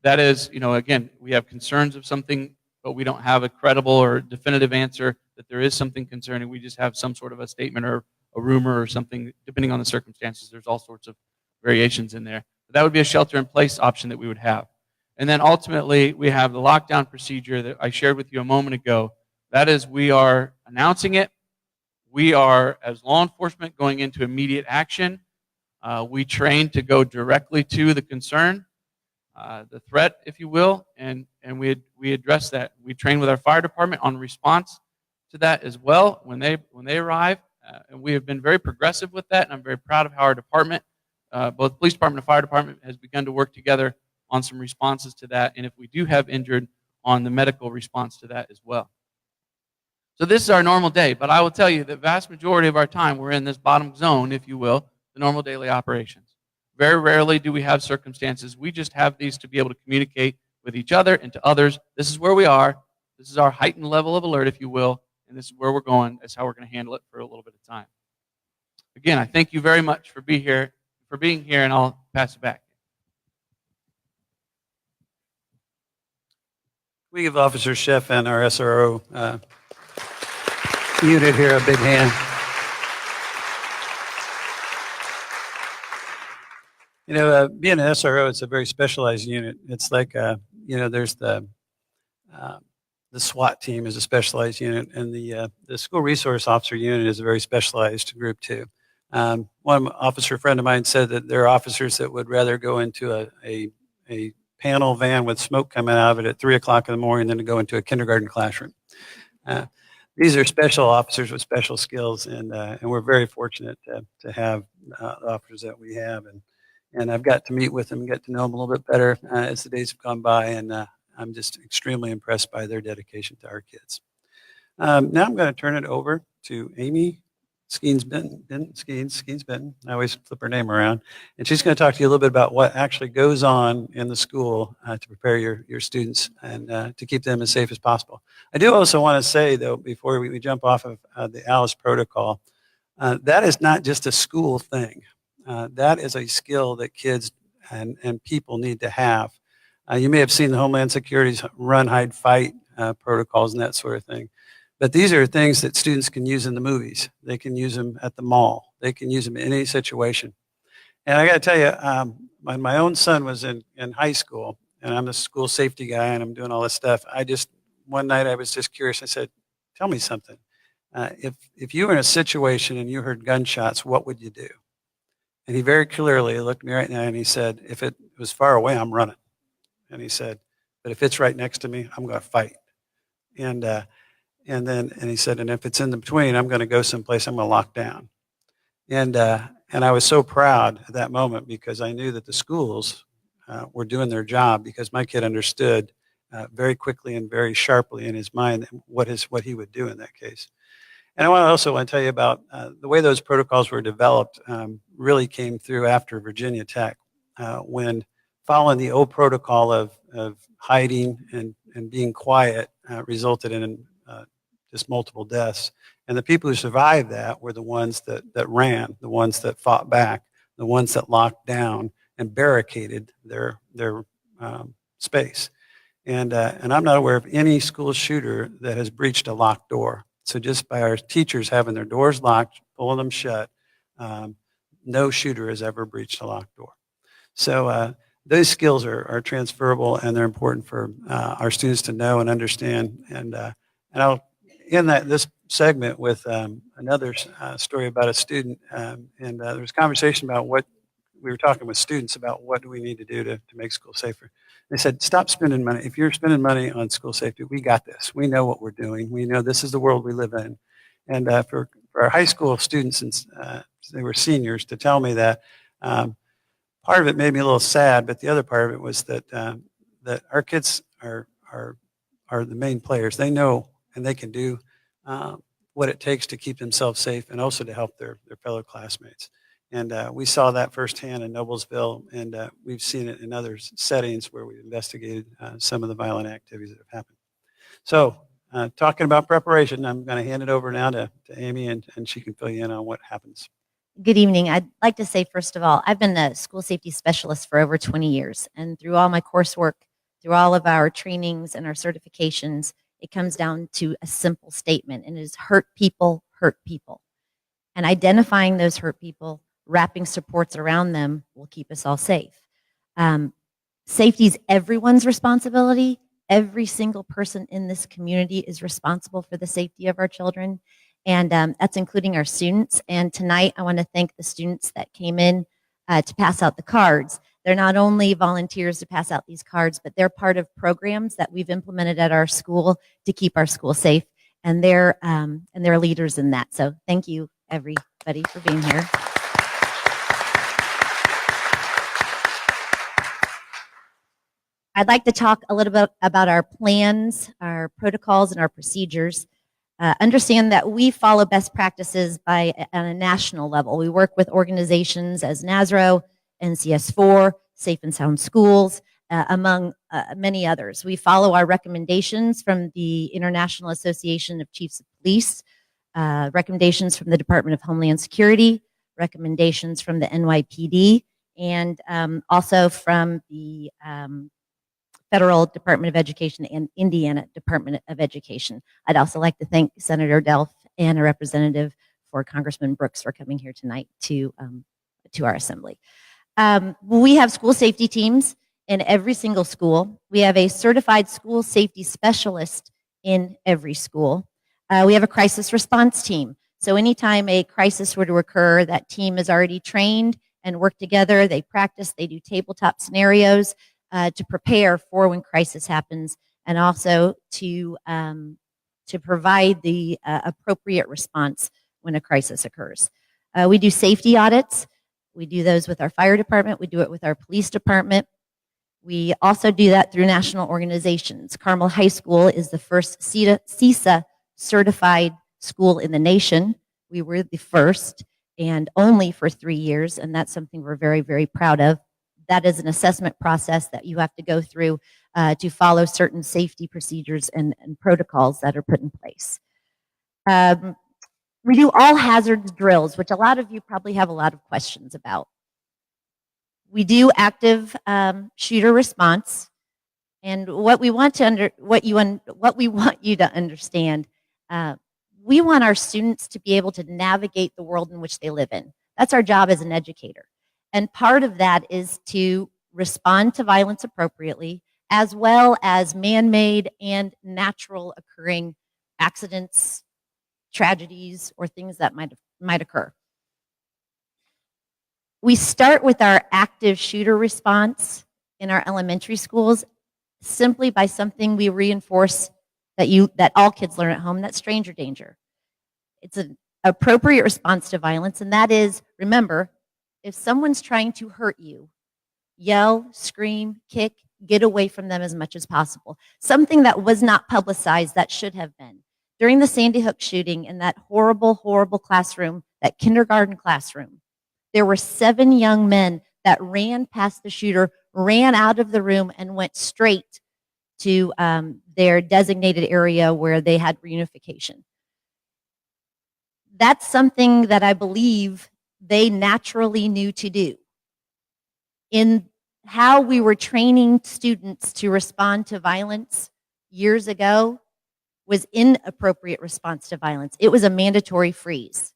That is, again, we have concerns of something, but we don't have a credible or definitive answer that there is something concerning. We just have some sort of a statement or a rumor or something, depending on the circumstances. There's all sorts of variations in there. But that would be a shelter-in-place option that we would have. And then ultimately, we have the lockdown procedure that I shared with you a moment ago. That is, we are announcing it. We are, as law enforcement, going into immediate action. We train to go directly to the concern, the threat, if you will, and we address that. We train with our fire department on response to that as well when they arrive, and we have been very progressive with that, and I'm very proud of how our department, both police department and fire department, has begun to work together on some responses to that, and if we do have injured, on the medical response to that as well. So this is our normal day, but I will tell you that vast majority of our time we're in this bottom zone, if you will, the normal daily operations. Very rarely do we have circumstances. We just have these to be able to communicate with each other and to others. This is where we are. This is our heightened level of alert, if you will, and this is where we're going. That's how we're going to handle it for a little bit of time. Again, I thank you very much for being here, and I'll pass it back. We give Officer Chef and our SRO unit here a big hand. Being an SRO, it's a very specialized unit. It's like, there's the SWAT team is a specialized unit, and the school resource officer unit is a very specialized group too. One officer friend of mine said that there are officers that would rather go into a panel van with smoke coming out of it at 3 o'clock in the morning than to go into a kindergarten classroom. these are special officers with special skills, and we're very fortunate to have the officers that we have. And I've got to meet with them, get to know them a little bit better as the days have gone by, and I'm just extremely impressed by their dedication to our kids. Now I'm going to turn it over to Amy Skeens Benton. I always flip her name around. And she's going to talk to you a little bit about what actually goes on in the school to prepare your students and to keep them as safe as possible. I do also want to say, though, before we jump off of the ALICE protocol, that is not just a school thing. That is a skill that kids and people need to have. You may have seen the Homeland Security's run, hide, fight protocols and that sort of thing. But these are things that students can use in the movies. They can use them at the mall. They can use them in any situation. And I got to tell you, when my own son was in high school, and I'm the school safety guy, and I'm doing all this stuff, one night I was just curious. I said, tell me something. If you were in a situation and you heard gunshots, what would you do? And he very clearly looked at me right now and he said, if it was far away, I'm running. And he said, but if it's right next to me, I'm going to fight. And he said, and if it's in between, I'm going to go someplace I'm going to lock down. And I was so proud at that moment because I knew that the schools were doing their job because my kid understood very quickly and very sharply in his mind what he would do in that case. And I also want to tell you about the way those protocols were developed really came through after Virginia Tech when following the old protocol of hiding and being quiet resulted in just multiple deaths. And the people who survived that were the ones that ran, the ones that fought back, the ones that locked down and barricaded their space. And I'm not aware of any school shooter that has breached a locked door. So just by our teachers having their doors locked, pulling them shut, no shooter has ever breached a locked door. So those skills are transferable and they're important for our students to know and understand. And I'll end this segment with another story about a student. And there was conversation about what we were talking with students about what do we need to do to make school safer. They said, stop spending money. If you're spending money on school safety, we got this. We know what we're doing. We know this is the world we live in. And for our high school students, since they were seniors, to tell me that part of it made me a little sad, but the other part of it was that that our kids are the main players. They know and they can do what it takes to keep themselves safe and also to help their fellow classmates. And we saw that firsthand in Noblesville, and we've seen it in other settings where we've investigated some of the violent activities that have happened. So talking about preparation, I'm going to hand it over now to Amy, and she can fill you in on what happens. Good evening. I'd like to say, first of all, I've been a school safety specialist for over 20 years. And through all my coursework, through all of our trainings and our certifications, it comes down to a simple statement, and it is hurt people hurt people. And identifying those hurt people, wrapping supports around them will keep us all safe. Safety is everyone's responsibility. Every single person in this community is responsible for the safety of our children. And that's including our students. And tonight, I want to thank the students that came in to pass out the cards. They're not only volunteers to pass out these cards, but they're part of programs that we've implemented at our school to keep our school safe. And they're leaders in that. So thank you, everybody, for being here. I'd like to talk a little bit about our plans, our protocols, and our procedures. Understand that we follow best practices on a national level. We work with organizations as NASRO, NCS4, Safe and Sound Schools, among many others. We follow our recommendations from the International Association of Chiefs of Police, recommendations from the Department of Homeland Security, recommendations from the NYPD, and also from the Federal Department of Education and Indiana Department of Education. I'd also like to thank Senator Delph and a representative for Congressman Brooks for coming here tonight to our assembly. We have school safety teams in every single school. We have a certified school safety specialist in every school. We have a crisis response team. So anytime a crisis were to occur, that team is already trained and work together. They practice, they do tabletop scenarios to prepare for when crisis happens, and also to to provide the appropriate response when a crisis occurs. We do safety audits. We do those with our fire department. We do it with our police department. We also do that through national organizations. Carmel High School is the first CISA certified school in the nation. We were the first and only for 3 years, and that's something we're very, very proud of. That is an assessment process that you have to go through to follow certain safety procedures and protocols that are put in place. We do all hazards drills, which a lot of you probably have a lot of questions about. We do active shooter response, and what we want you to understand, we want our students to be able to navigate the world in which they live in. That's our job as an educator. And part of that is to respond to violence appropriately, as well as man-made and natural occurring accidents, tragedies, or things that might occur. We start with our active shooter response in our elementary schools simply by something we reinforce that all kids learn at home, that's stranger danger. It's an appropriate response to violence, and that is, remember, if someone's trying to hurt you, yell, scream, kick, get away from them as much as possible. Something that was not publicized that should have been. During the Sandy Hook shooting in that horrible, horrible classroom, that kindergarten classroom, there were 7 young men that ran past the shooter, ran out of the room, and went straight to their designated area where they had reunification. That's something that I believe they naturally knew to do. In how we were training students to respond to violence years ago was inappropriate response to violence. It was a mandatory freeze.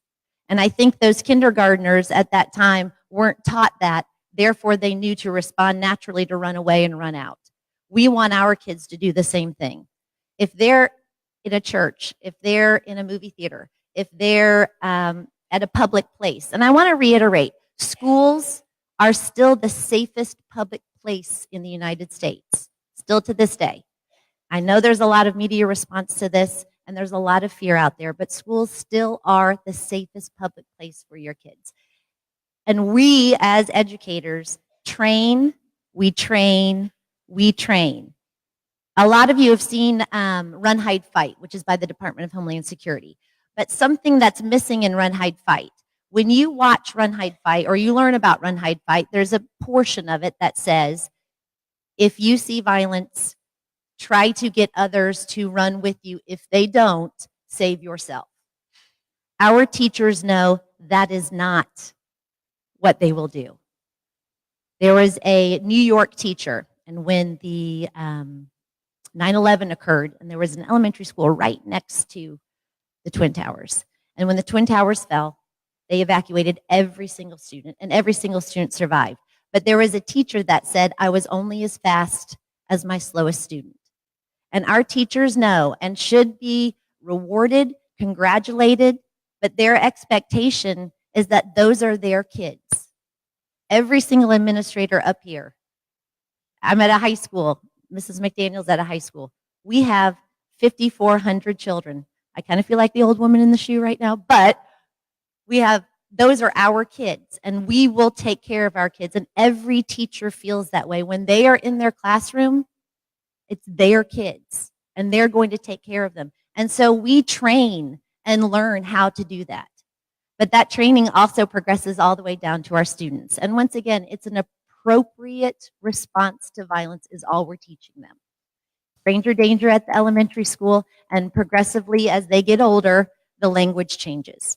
And I think those kindergartners at that time weren't taught that, therefore they knew to respond naturally to run away and run out. We want our kids to do the same thing. If they're in a church, if they're in a movie theater, if they're at a public place, and I want to reiterate, schools are still the safest public place in the United States, still to this day. I know there's a lot of media response to this, and there's a lot of fear out there, but schools still are the safest public place for your kids. And we, as educators, train, we train, we train. A lot of you have seen Run, Hide, Fight, which is by the Department of Homeland Security. But something that's missing in Run, Hide, Fight, when you watch Run, Hide, Fight, or you learn about Run, Hide, Fight, there's a portion of it that says, if you see violence, try to get others to run with you. If they don't, save yourself. Our teachers know that is not what they will do. There was a New York teacher, and when the 9/11 occurred, and there was an elementary school right next to the Twin Towers. And when the Twin Towers fell, they evacuated every single student, and every single student survived. But there was a teacher that said, I was only as fast as my slowest student. And our teachers know and should be rewarded, congratulated, but their expectation is that those are their kids. Every single administrator up here. I'm at a high school. Mrs. McDaniel's at a high school. We have 5,400 children. I kind of feel like the old woman in the shoe right now, but those are our kids, and we will take care of our kids, and every teacher feels that way. When they are in their classroom, it's their kids, and they're going to take care of them. And so we train and learn how to do that. But that training also progresses all the way down to our students. And once again, it's an appropriate response to violence is all we're teaching them. Stranger danger at the elementary school, and progressively as they get older, the language changes.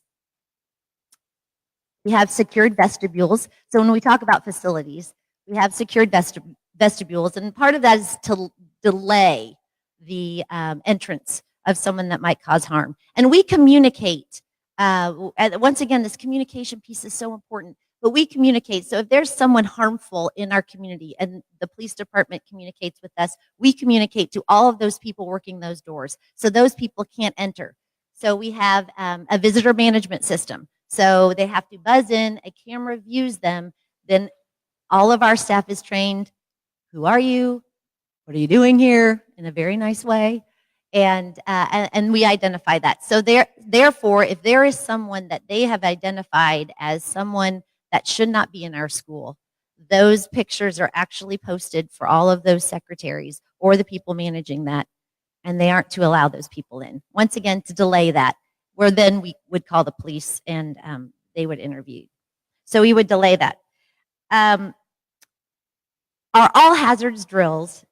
We have secured vestibules. So when we talk about facilities, we have secured vestibules, and part of that is to delay the entrance of someone that might cause harm. And we communicate. Once again, this communication piece is so important, but we communicate. So if there's someone harmful in our community and the police department communicates with us, we communicate to all of those people working those doors. So those people can't enter. So we have a visitor management system. So they have to buzz in, a camera views them, then all of our staff is trained. Who are you? What are you doing here? In a very nice way. And we identify that. So therefore, if there is someone that they have identified as someone that should not be in our school, those pictures are actually posted for all of those secretaries or the people managing that, and they aren't to allow those people in. Once again, to delay that, where then we would call the police and they would interview. So we would delay that. Our all hazards drills,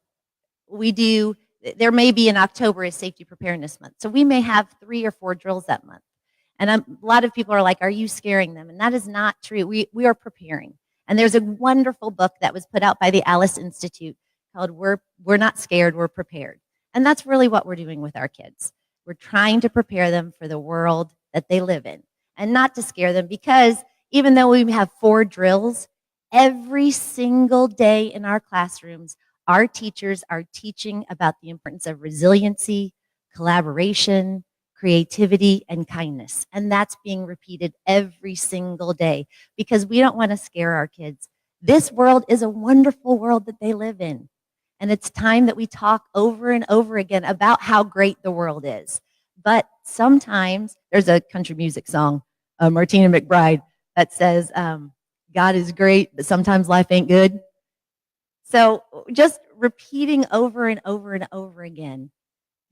there may be in October is Safety Preparedness Month. So we may have 3 or 4 drills that month. And a lot of people are like, are you scaring them? And that is not true. We are preparing. And there's a wonderful book that was put out by the Alice Institute called We're Not Scared, We're Prepared. And that's really what we're doing with our kids. We're trying to prepare them for the world that they live in and not to scare them, because even though we have 4 drills, every single day in our classrooms, our teachers are teaching about the importance of resiliency, collaboration, creativity, and kindness. And that's being repeated every single day because we don't want to scare our kids. This world is a wonderful world that they live in. And it's time that we talk over and over again about how great the world is. But sometimes, there's a country music song, Martina McBride, that says, God is great, but sometimes life ain't good. So just repeating over and over and over again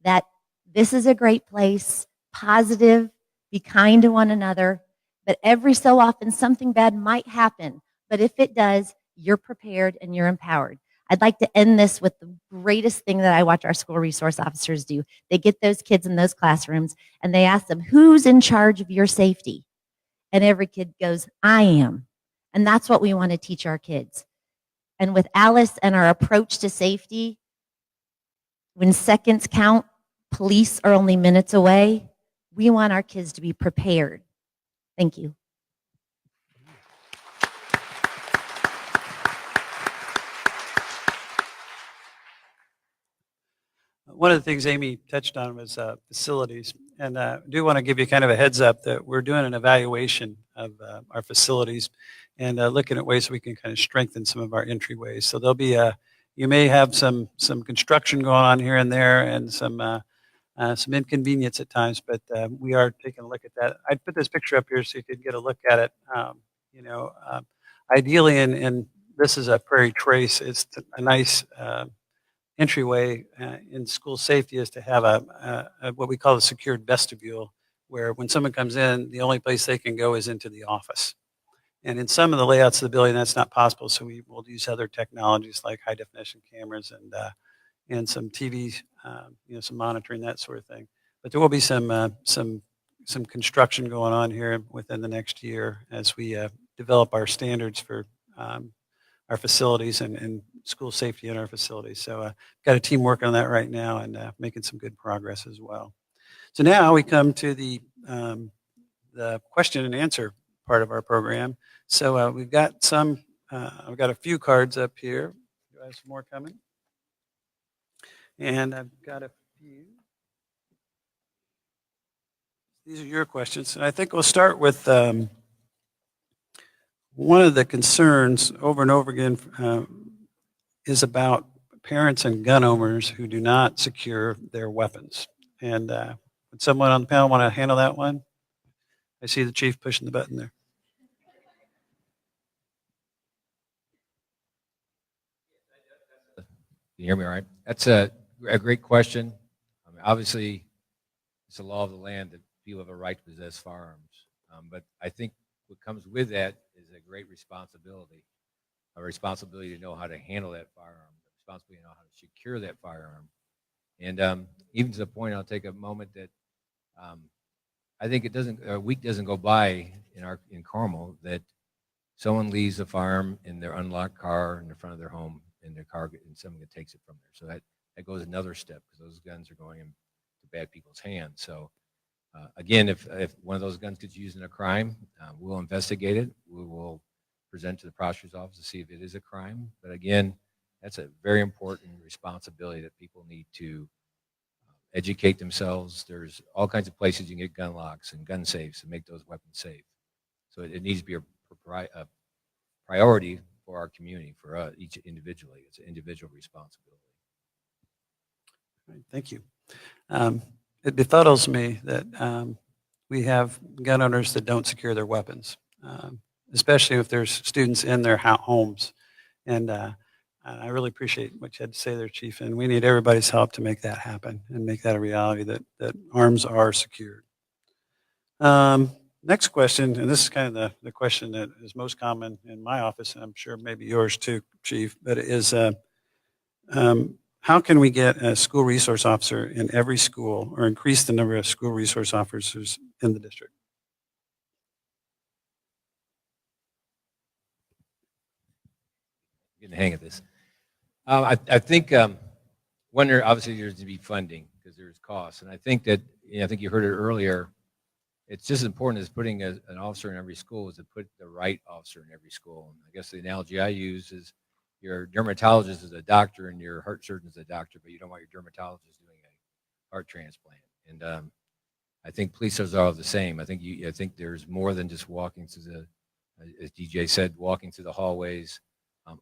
that this is a great place, positive, be kind to one another, but every so often something bad might happen. But if it does, you're prepared and you're empowered. I'd like to end this with the greatest thing that I watch our school resource officers do. They get those kids in those classrooms and they ask them, who's in charge of your safety? And every kid goes, I am. And that's what we want to teach our kids. And with Alice and our approach to safety, when seconds count, police are only minutes away. We want our kids to be prepared. Thank you. One of the things Amy touched on was facilities. And I do want to give you kind of a heads up that we're doing an evaluation of our facilities and looking at ways we can kind of strengthen some of our entryways. So there'll be you may have some construction going on here and there and some inconvenience at times, but we are taking a look at that. I'd put this picture up here so you could get a look at it. Ideally, and this is a Prairie Trace, it's a nice entryway in school safety is to have a what we call a secured vestibule, where when someone comes in, the only place they can go is into the office. And in some of the layouts of the building, that's not possible, so we will use other technologies like high definition cameras and some TVs, some monitoring, that sort of thing. But there will be some construction going on here within the next year as we develop our standards for our facilities and school safety in our facilities. So got a team working on that right now and making some good progress as well. So now we come to the question and answer part of our program. So we've got I've got a few cards up here. Do I have some more coming? And I've got a few. These are your questions. And I think we'll start with one of the concerns over and over again is about parents and gun owners who do not secure their weapons. And would someone on the panel want to handle that one? I see the chief pushing the button there. Can you hear me all right? That's a great question. I mean, obviously, it's a law of the land that people have a right to possess firearms. But I think what comes with that is a great responsibility, a responsibility to know how to handle that firearm, a responsibility to know how to secure that firearm. And even to the point, I'll take a moment that I think a week doesn't go by in Carmel that someone leaves a firearm in their unlocked car in the front of their home, in their car, and someone takes it from there. So that goes another step because those guns are going into bad people's hands. So again, if one of those guns gets used in a crime, we'll investigate it. We will present to the prosecutor's office to see if it is a crime. But again, that's a very important responsibility that people need to educate themselves. There's all kinds of places you can get gun locks and gun safes and make those weapons safe. So it needs to be a priority for our community, for each individually. It's an individual responsibility. Right, thank you. It befuddles me that we have gun owners that don't secure their weapons, especially if there's students in their homes. And I really appreciate what you had to say there, Chief. And we need everybody's help to make that happen and make that a reality, that arms are secured. Next question, and this is kind of the question that is most common in my office, and I'm sure maybe yours too, Chief, but it is how can we get a school resource officer in every school or increase the number of school resource officers in the district? Getting the hang of this. I think one, there obviously there's to be funding because there's costs, and I think that I think you heard it earlier. It's just as important as putting an officer in every school is to put the right officer in every school. And I guess the analogy I use is your dermatologist is a doctor and your heart surgeon is a doctor, but you don't want your dermatologist doing a heart transplant. And I think police are all the same. I think there's more than just walking through the, as DJ said, walking through the hallways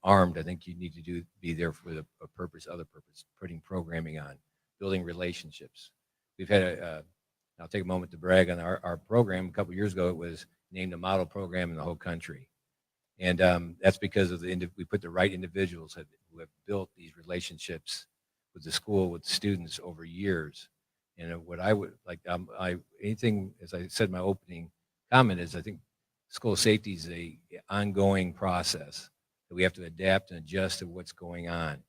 armed. I think you need to be there for a purpose, other purpose, putting programming on, building relationships. We've had I'll take a moment to brag on our program. A couple of years ago, it was named a model program in the whole country. And that's because of we put the right individuals who have built these relationships with the school, with students over years. And what I would like, anything, as I said in my opening comment, is I think school safety is an ongoing process that we have to adapt and adjust to what's going on.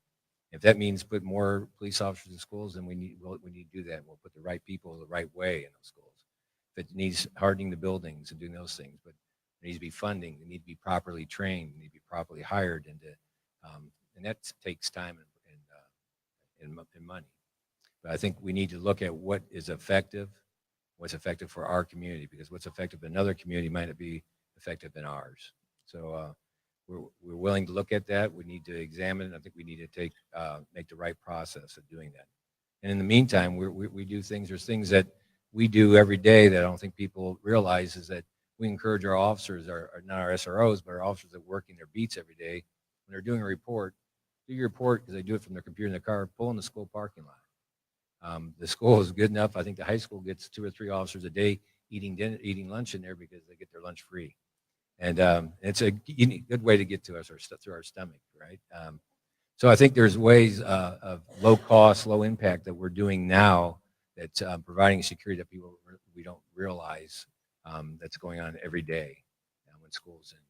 If that means put more police officers in schools, then we need to do that. We'll put the right people the right way in those schools. If it needs hardening the buildings and doing those things, but there needs to be funding. They need to be properly trained. They need to be properly hired, and that takes time and money. But I think we need to look at what is effective, what's effective for our community, because what's effective in another community might not be effective in ours. So we're willing to look at that. We need to examine it. I think we need to make the right process of doing that. And in the meantime, we do things. There's things that we do every day that I don't think people realize is that we encourage our officers, not our SROs, but our officers that work in their beats every day, when they're doing a report, do your report because they do it from their computer in the car, pull in the school parking lot. The school is good enough. I think the high school gets 2 or 3 officers a day eating lunch in there because they get their lunch free. And it's a good way to get to us through our stomach, right? So I think there's ways of low cost, low impact that we're doing now that's providing security that we don't realize that's going on every day when school's in.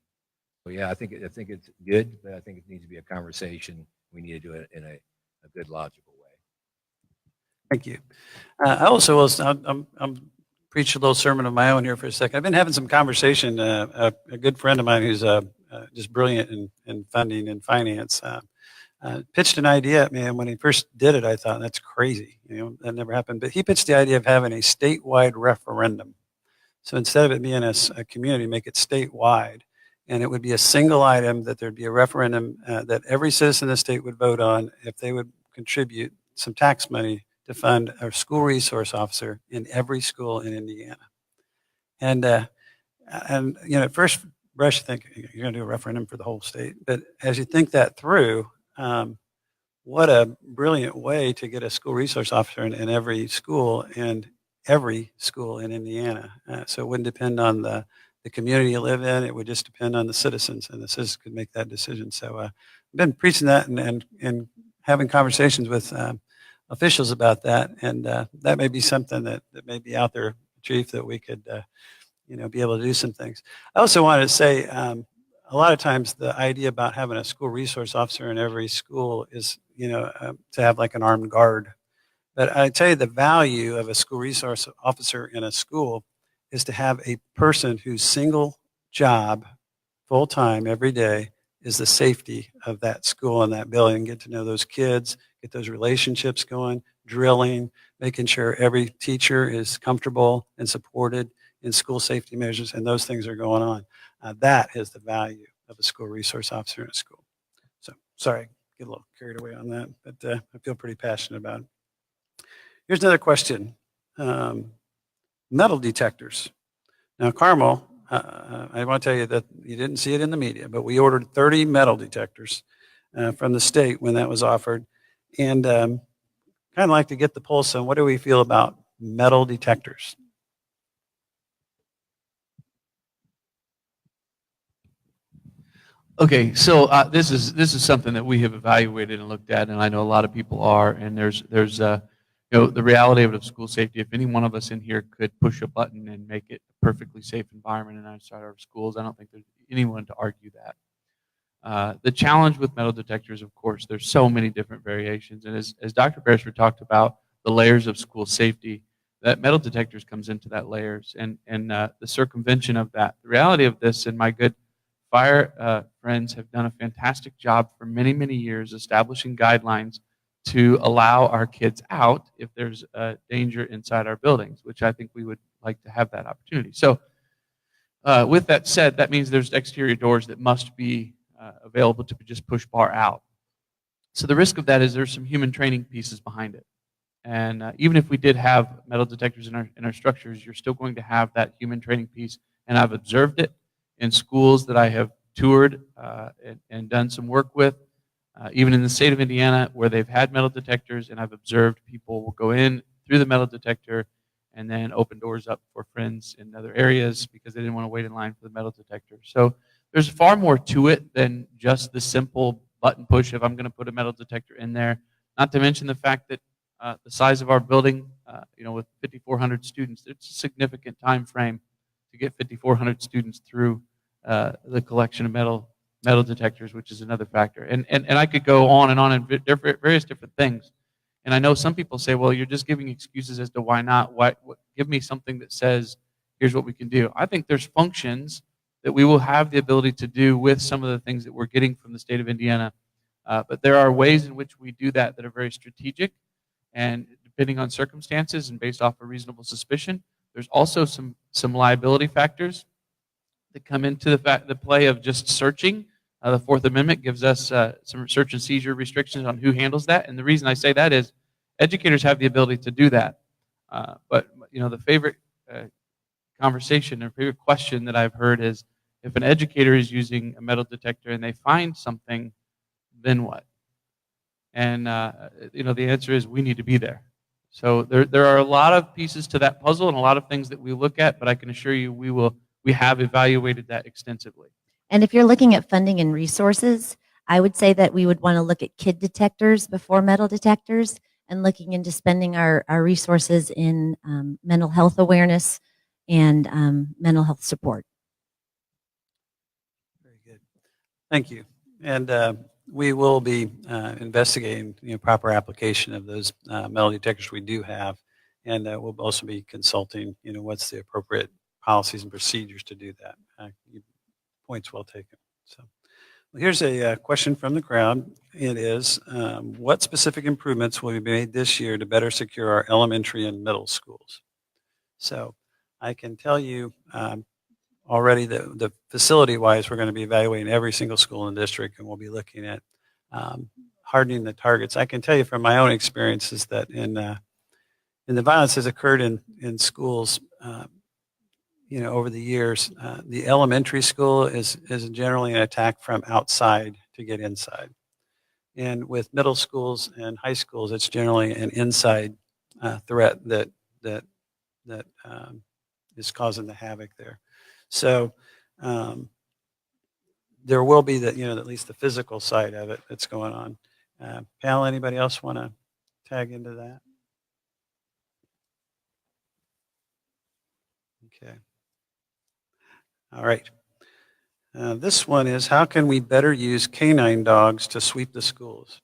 So yeah, I think it's good, but I think it needs to be a conversation. We need to do it in a good, logical way. Thank you. I also will. I'm preach a little sermon of my own here for a second. I've been having some conversation. A good friend of mine who's just brilliant in funding and finance pitched an idea at me, and when he first did it, I thought that's crazy. That never happened. But he pitched the idea of having a statewide referendum. So instead of it being a community, make it statewide, and it would be a single item that there'd be a referendum that every citizen of the state would vote on if they would contribute some tax money to fund a school resource officer in every school in Indiana. And at first brush, you think you're going to do a referendum for the whole state. But as you think that through, what a brilliant way to get a school resource officer in every school and every school in Indiana. So it wouldn't depend on the community you live in. It would just depend on the citizens, and the citizens could make that decision. So I've been preaching that and having conversations with officials about that, and that may be something that may be out there, Chief, that we could be able to do some things. I also wanted to say a lot of times the idea about having a school resource officer in every school is to have like an armed guard. But I tell you, the value of a school resource officer in a school is to have a person whose single job, full time, every day, is the safety of that school and that building. Get to know those kids, get those relationships going, drilling, making sure every teacher is comfortable and supported in school safety measures, and those things are going on. That is the value of a school resource officer in a school. So, sorry, get a little carried away on that, but I feel pretty passionate about it. Here's another question. Metal detectors. Now, Carmel, I want to tell you that you didn't see it in the media, but we ordered 30 metal detectors from the state when that was offered. And kind of like to get the pulse on what do we feel about metal detectors. Okay, so this is something that we have evaluated and looked at, and I know a lot of people are. And there's the reality of it of school safety. If any one of us in here could push a button and make it a perfectly safe environment inside our schools, I don't think there's anyone to argue that. The challenge with metal detectors, of course, there's so many different variations, and as Dr. Beresford talked about the layers of school safety, that metal detectors comes into that layers, and the circumvention of that. The reality of this, and my good fire friends have done a fantastic job for many, many years establishing guidelines to allow our kids out if there's a danger inside our buildings, which I think we would like to have that opportunity. So with that said, that means there's exterior doors that must be available to just push bar out. So the risk of that is there's some human training pieces behind it. And even if we did have metal detectors in our structures, you're still going to have that human training piece. And I've observed it in schools that I have toured and done some work with, even in the state of Indiana where they've had metal detectors, and I've observed people will go in through the metal detector and then open doors up for friends in other areas because they didn't want to wait in line for the metal detector. So there's far more to it than just the simple button push if I'm going to put a metal detector in there, not to mention the fact that the size of our building, with 5,400 students, it's a significant time frame to get 5,400 students through the collection of metal detectors, which is another factor. And I could go on in various different things. And I know some people say, well, you're just giving excuses as to why not. Give me something that says, here's what we can do. I think there's functions that we will have the ability to do with some of the things that we're getting from the state of Indiana. But there are ways in which we do that are very strategic, and depending on circumstances and based off a reasonable suspicion. There's also some liability factors that come into the play of just searching. The Fourth Amendment gives us some search and seizure restrictions on who handles that. And the reason I say that is educators have the ability to do that. But the favorite conversation or favorite question that I've heard is, if an educator is using a metal detector and they find something, then what? And the answer is we need to be there. So there are a lot of pieces to that puzzle and a lot of things that we look at, but I can assure you we have evaluated that extensively. And if you're looking at funding and resources, I would say that we would want to look at kid detectors before metal detectors, and looking into spending our resources in mental health awareness and mental health support. Very good. Thank you. And we will be investigating proper application of those metal detectors we do have. And we'll also be consulting, what's the appropriate policies and procedures to do that. Points well taken. So here's a question from the crowd. It is, what specific improvements will be made this year to better secure our elementary and middle schools? So I can tell you already that the facility-wise, we're going to be evaluating every single school in the district, and we'll be looking at hardening the targets. I can tell you from my own experiences that in the violence has occurred in schools, over the years, the elementary school is generally an attack from outside to get inside. And with middle schools and high schools, it's generally an inside threat that is causing the havoc there. So there will be at least the physical side of it that's going on. Pal, anybody else want to tag into that? Okay. All right. This one is, how can we better use canine dogs to sweep the schools?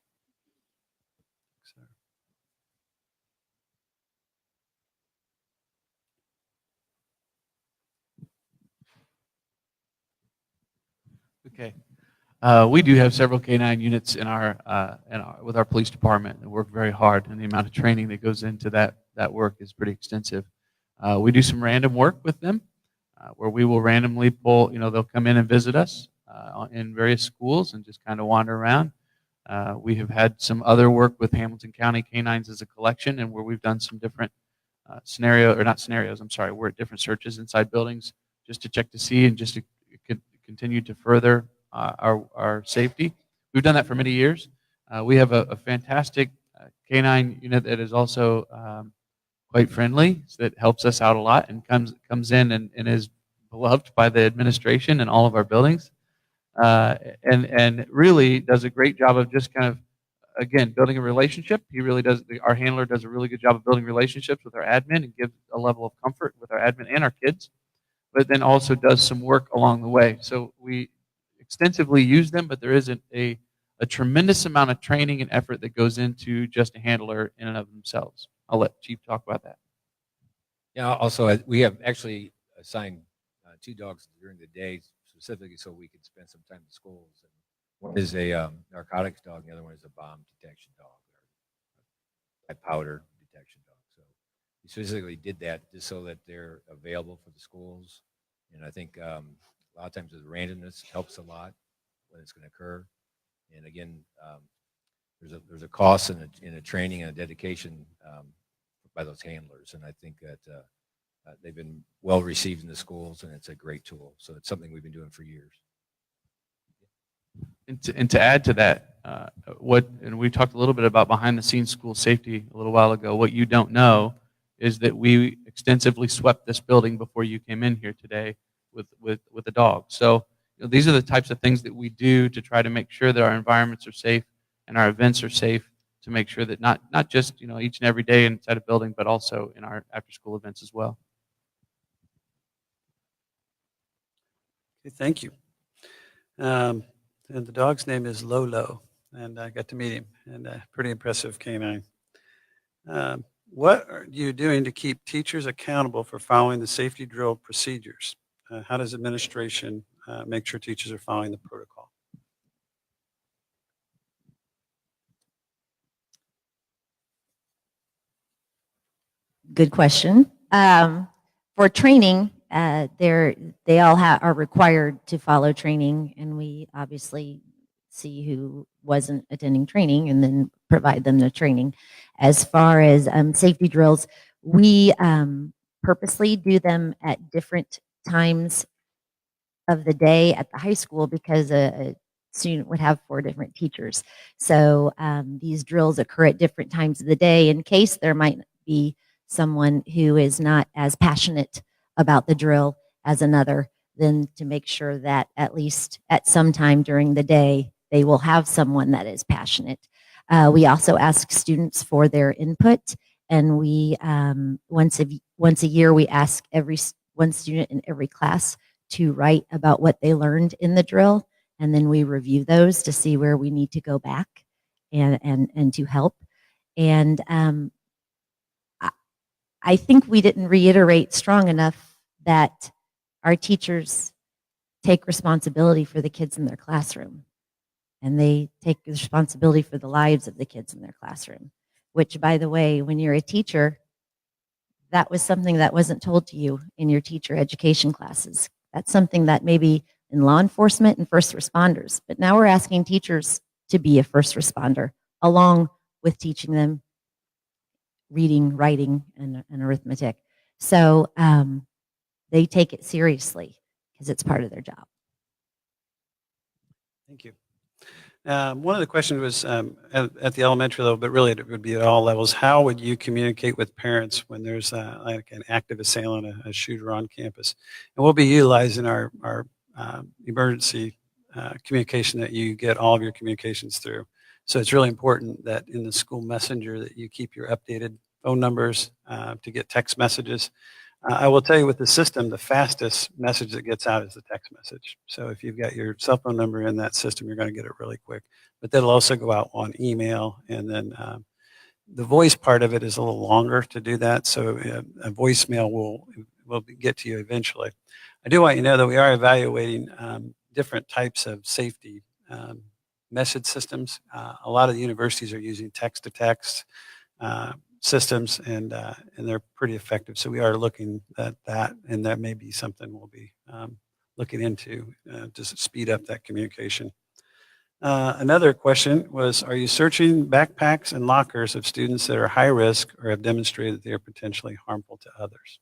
Okay. We do have several canine units with our police department that work very hard, and the amount of training that goes into that work is pretty extensive. We do some random work with them, where we will randomly pull, they'll come in and visit us in various schools and just kind of wander around. We have had some other work with Hamilton County Canines as a collection, and where we've done some different we're at different searches inside buildings just to check to see and just to continue to further our safety. We've done that for many years. We have a fantastic canine unit that is also quite friendly, so that helps us out a lot and comes in and is beloved by the administration in all of our buildings, and really does a great job of just kind of, again, building a relationship. He really does. Our handler does a really good job of building relationships with our admin and gives a level of comfort with our admin and our kids, but then also does some work along the way. So we extensively use them, but there isn't a tremendous amount of training and effort that goes into just a handler in and of themselves. I'll let Chief talk about that. Yeah, also, we have actually assigned 2 dogs during the day specifically so we could spend some time in schools. And one is a narcotics dog, and the other one is a bomb detection dog, or a powder detection dog. So we specifically did that just so that they're available for the schools. And I think a lot of times the randomness helps a lot when it's going to occur. And again, there's a cost in a training and a dedication by those handlers, and I think that they've been well received in the schools, and it's a great tool. So it's something we've been doing for years. And to add to that, and we talked a little bit about behind the scenes school safety a little while ago. What you don't know is that we extensively swept this building before you came in here today with a dog. So these are the types of things that we do to try to make sure that our environments are safe and our events are safe, to make sure that not just each and every day inside a building, but also in our after school events as well. Okay, thank you. And the dog's name is Lolo, and I got to meet him, and pretty impressive canine. What are you doing to keep teachers accountable for following the safety drill procedures? How does administration make sure teachers are following the protocol? Good question. For training, they all are required to follow training, and we obviously see who wasn't attending training and then provide them the training. As far as safety drills, we purposely do them at different times of the day at the high school because a student would have 4 different teachers. So these drills occur at different times of the day in case there might be someone who is not as passionate about the drill as another, then to make sure that at least at some time during the day, they will have someone that is passionate. We also ask students for their input, and we once a year we ask one student in every class to write about what they learned in the drill, and then we review those to see where we need to go back and to help. And I think we didn't reiterate strong enough that our teachers take responsibility for the kids in their classroom, and they take responsibility for the lives of the kids in their classroom, which, by the way, when you're a teacher, that was something that wasn't told to you in your teacher education classes. That's something that maybe in law enforcement and first responders, but now we're asking teachers to be a first responder along with teaching them reading, writing, and arithmetic. So they take it seriously because it's part of their job. Thank you. One of the questions was at the elementary level, but really it would be at all levels. How would you communicate with parents when there's like an active assailant, a shooter on campus? And we'll be utilizing our emergency communication that you get all of your communications through. So it's really important that in the school messenger that you keep your updated phone numbers to get text messages. I will tell you with the system, the fastest message that gets out is the text message. So if you've got your cell phone number in that system, you're going to get it really quick. But that'll also go out on email. And then the voice part of it is a little longer to do that. So a voicemail will get to you eventually. I do want you to know that we are evaluating different types of safety message systems. A lot of the universities are using text-to-text systems, and they're pretty effective. So we are looking at that, and that may be something we'll be looking into to speed up that communication. Another question was, are you searching backpacks and lockers of students that are high risk or have demonstrated that they are potentially harmful to others?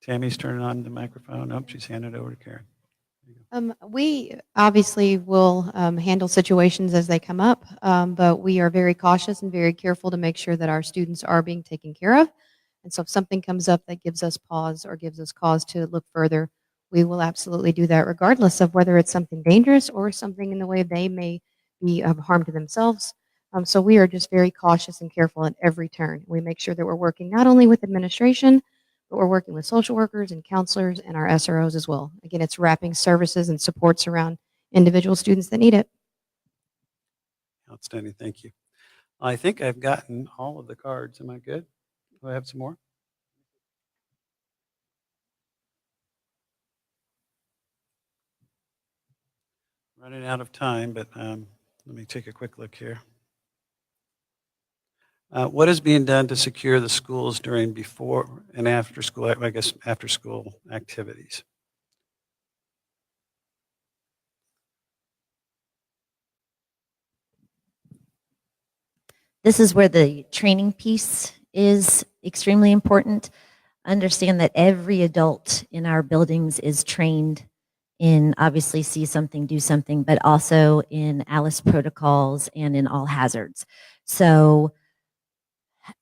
Tammy's turning on the microphone. Oh, she's handed it over to Karen. We obviously will handle situations as they come up, but we are very cautious and very careful to make sure that our students are being taken care of. And so if something comes up that gives us pause or gives us cause to look further, we will absolutely do that regardless of whether it's something dangerous or something in the way they may be of harm to themselves. So we are just very cautious and careful at every turn. We make sure that we're working not only with administration, but we're working with social workers and counselors and our SROs as well. Again, it's wrapping services and supports around individual students that need it. Outstanding. Thank you. I think I've gotten all of the cards. Am I good? Do I have some more? Running out of time, but let me take a quick look here. What is being done to secure the schools during before and after school, I guess, after school activities? This is where the training piece is extremely important. Understand that every adult in our buildings is trained in obviously see something, do something, but also in ALICE protocols and in all hazards. So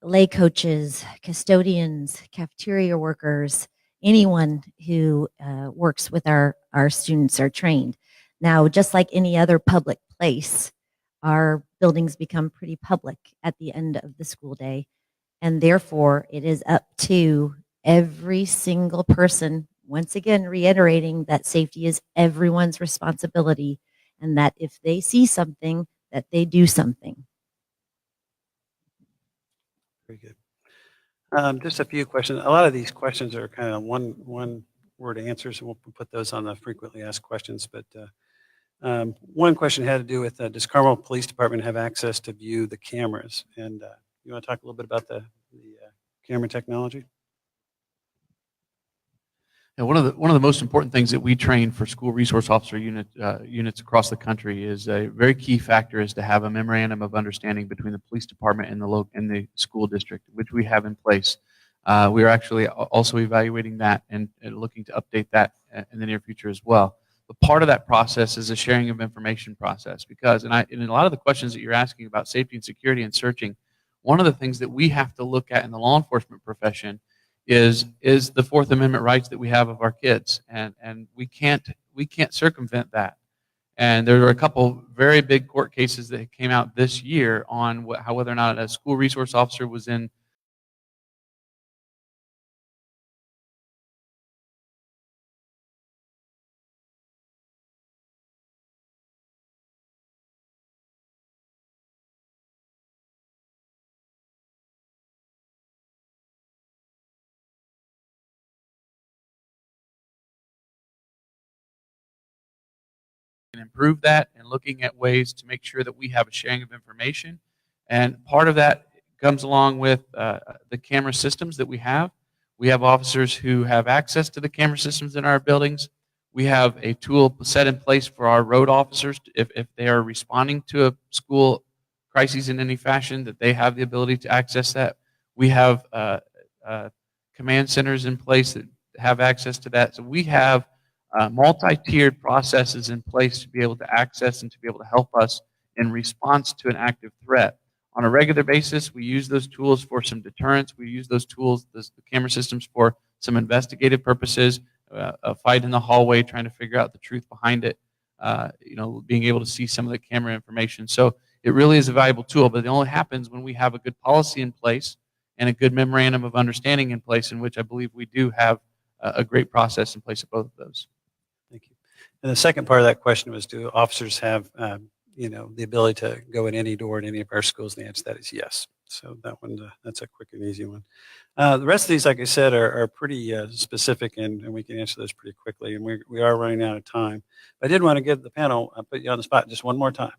lay coaches, custodians, cafeteria workers, anyone who works with our students are trained. Now, just like any other public place, our buildings become pretty public at the end of the school day. And therefore, it is up to every single person, once again, reiterating that safety is everyone's responsibility and that if they see something, that they do something. Very good. Just a few questions. A lot of these questions are kind of one word answers, and we'll put those on the frequently asked questions. But one question had to do with, does Carmel Police Department have access to view the cameras? And you want to talk a little bit about the camera technology? And one of the most important things that we train for school resource officer units across the country is a very key factor is to have a memorandum of understanding between the police department and the school district, which we have in place. We are actually also evaluating that and looking to update that in the near future as well. But part of that process is a sharing of information process because, and in a lot of the questions that you're asking about safety and security and searching, one of the things that we have to look at in the law enforcement profession is the Fourth Amendment rights that we have of our kids, and we can't circumvent that. And there were a couple very big court cases that came out this year on whether or not a school resource officer was in and improve that and looking at ways to make sure that we have a sharing of information. And part of that comes along with the camera systems that we have. We have officers who have access to the camera systems in our buildings. We have a tool set in place for our road officers if they are responding to a school crisis in any fashion, that they have the ability to access that. We have command centers in place that have access to that. So we have multi-tiered processes in place to be able to access and to be able to help us in response to an active threat. On a regular basis, we use those tools for some deterrence. We use those tools, the camera systems, for some investigative purposes, a fight in the hallway, trying to figure out the truth behind it, being able to see some of the camera information. So it really is a valuable tool, but it only happens when we have a good policy in place and a good memorandum of understanding in place, in which I believe we do have a great process in place of both of those. Thank you. And the second part of that question was, do officers have, the ability to go in any door in any of our schools? And the answer to that is yes. So that one, that's a quick and easy one. The rest of these, like I said, are pretty specific, and we can answer those pretty quickly. And we are running out of time. I did want to give the panel, put you on the spot just one more time.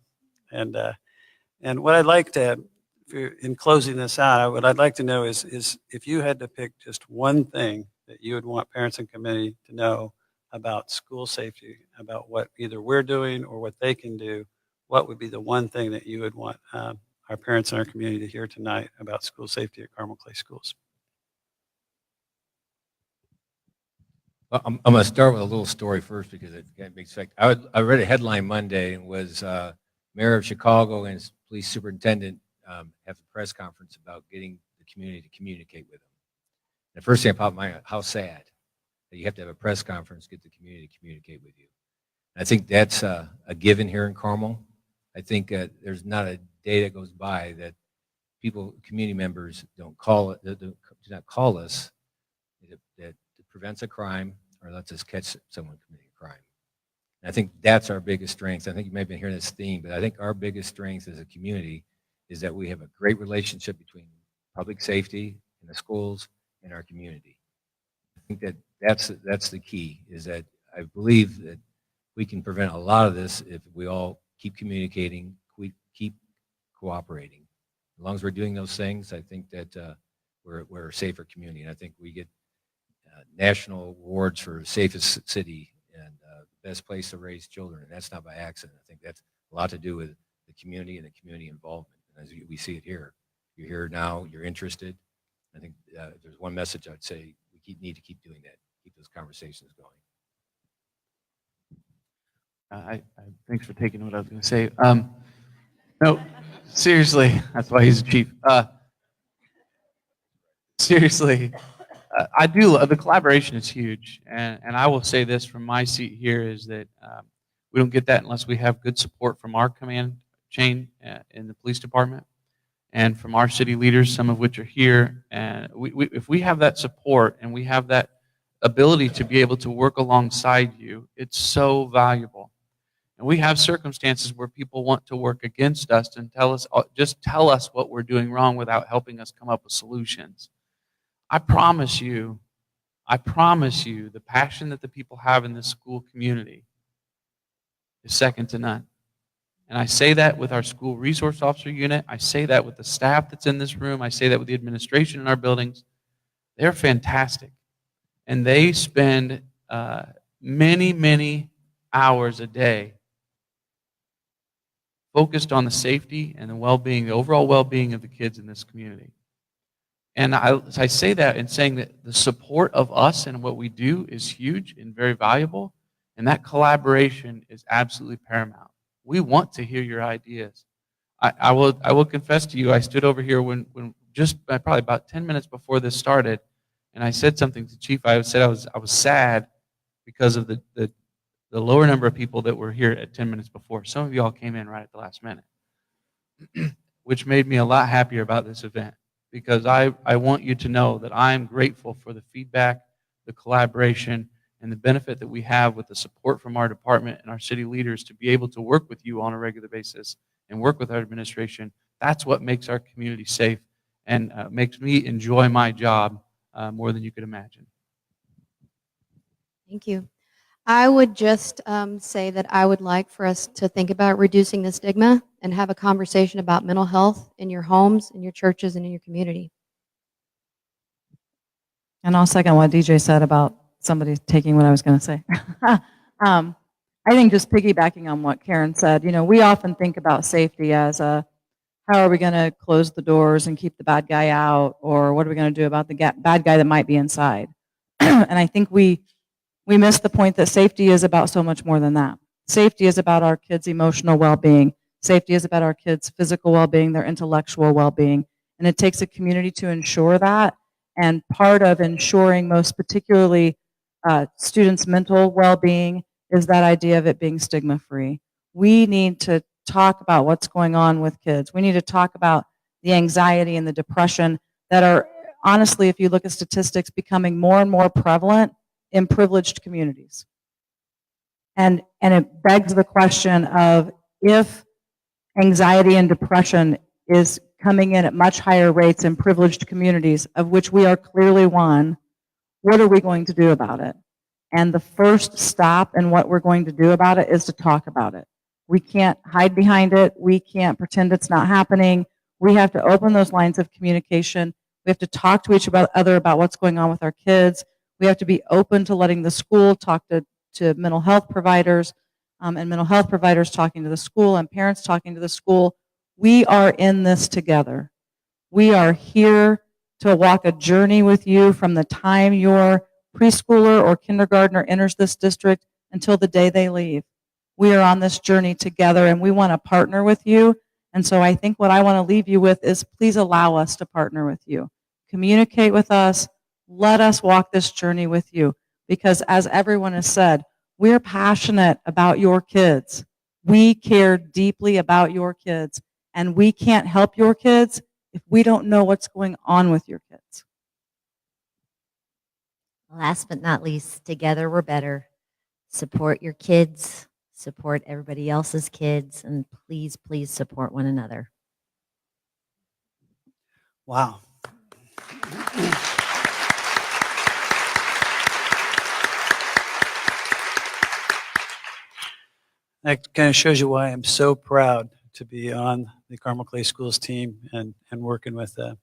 And what I'd like to, in closing this out, what I'd like to know is if you had to pick just one thing that you would want parents and committee to know about school safety, about what either we're doing or what they can do, what would be the one thing that you would want our parents and our community to hear tonight about school safety at Carmel Clay Schools? Well, I'm going to start with a little story first because it makes effect. I read a headline Monday and was Mayor of Chicago and his police superintendent have a press conference about getting the community to communicate with them. And the first thing that popped in my mind, how sad that you have to have a press conference, get the community to communicate with you. And I think that's a given here in Carmel. I think there's not a day that goes by that people, community members, do not call us that prevents a crime or lets us catch someone committing a crime. And I think that's our biggest strength. I think you may have been hearing this theme, but I think our biggest strength as a community is that we have a great relationship between public safety and the schools and our community. I think that's the key, is that I believe that we can prevent a lot of this if we all keep communicating, we keep cooperating. As long as we're doing those things, I think that we're a safer community. And I think we get national awards for safest city and best place to raise children. And that's not by accident. I think that's a lot to do with the community and the community involvement. And as we see it here, you're here now, you're interested. I think if there's one message I'd say, we need to keep doing that, keep those conversations going. Thanks for taking what I was going to say. No, seriously, that's why he's the chief. Seriously, I do. The collaboration is huge, and I will say this from my seat here is that we don't get that unless we have good support from our command chain in the police department and from our city leaders, some of which are here. And if we have that support and we have that ability to be able to work alongside you, it's so valuable. And we have circumstances where people want to work against us and just tell us what we're doing wrong without helping us come up with solutions. I promise you, the passion that the people have in this school community is second to none. And I say that with our school resource officer unit. I say that with the staff that's in this room. I say that with the administration in our buildings. They're fantastic. And they spend many, many hours a day focused on the safety and the well-being, the overall well-being of the kids in this community. And I say that in saying that the support of us and what we do is huge and very valuable, and that collaboration is absolutely paramount. We want to hear your ideas. I will confess to you, I stood over here when just probably about 10 minutes before this started, and I said something to Chief. I said I was sad because of the lower number of people that were here at 10 minutes before. Some of you all came in right at the last minute, which made me a lot happier about this event, because I want you to know that I'm grateful for the feedback, the collaboration, and the benefit that we have with the support from our department and our city leaders to be able to work with you on a regular basis and work with our administration. That's what makes our community safe and makes me enjoy my job more than you could imagine. Thank you. I would just say that I would like for us to think about reducing the stigma and have a conversation about mental health in your homes, in your churches, and in your community. And I'll second what DJ said about somebody taking what I was going to say. I think just piggybacking on what Karen said, we often think about safety as how are we going to close the doors and keep the bad guy out, or what are we going to do about the bad guy that might be inside? And I think we miss the point that safety is about so much more than that. Safety is about our kids' emotional well-being. Safety is about our kids' physical well-being, their intellectual well-being. And it takes a community to ensure that. And part of ensuring most particularly students' mental well-being is that idea of it being stigma-free. We need to talk about what's going on with kids. We need to talk about the anxiety and the depression that are, honestly, if you look at statistics, becoming more and more prevalent in privileged communities. And it begs the question of, if anxiety and depression is coming in at much higher rates in privileged communities, of which we are clearly one, what are we going to do about it? And the first stop in what we're going to do about it is to talk about it. We can't hide behind it. We can't pretend it's not happening. We have to open those lines of communication. We have to talk to each other about what's going on with our kids. We have to be open to letting the school talk to mental health providers, and mental health providers talking to the school, and parents talking to the school. We are in this together. We are here to walk a journey with you from the time you're preschooler or kindergartner enters this district until the day they leave. We are on this journey together, and we want to partner with you. And so I think what I want to leave you with is please allow us to partner with you. Communicate with us. Let us walk this journey with you. Because as everyone has said, we're passionate about your kids. We care deeply about your kids. And we can't help your kids if we don't know what's going on with your kids. Last but not least, together we're better. Support your kids, support everybody else's kids, and please, please support one another. Wow. That kind of shows you why I'm so proud to be on the Carmel Clay Schools team and working with the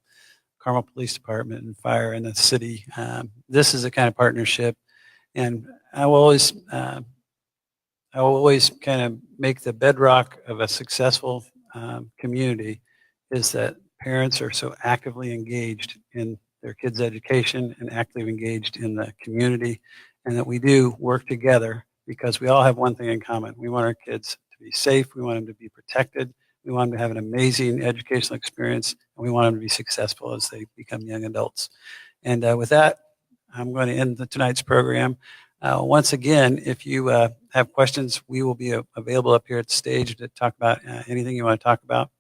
Carmel Police Department and fire in the city. This is the kind of partnership, and I will always kind of make the bedrock of a successful community is that parents are so actively engaged in their kids' education and actively engaged in the community, and that we do work together because we all have one thing in common. We want our kids to be safe. We want them to be protected. We want them to have an amazing educational experience, and we want them to be successful as they become young adults. And with that, I'm going to end tonight's program. Once again, if you have questions, we will be available up here at the stage to talk about anything you want to talk about.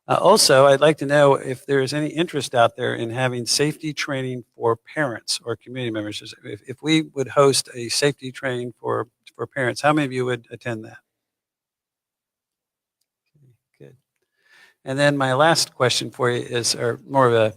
Also, I'd like to know if there's any interest out there in having safety training for parents or community members. If we would host a safety training for parents, how many of you would attend that? Good. And then my last question for you is, or more of a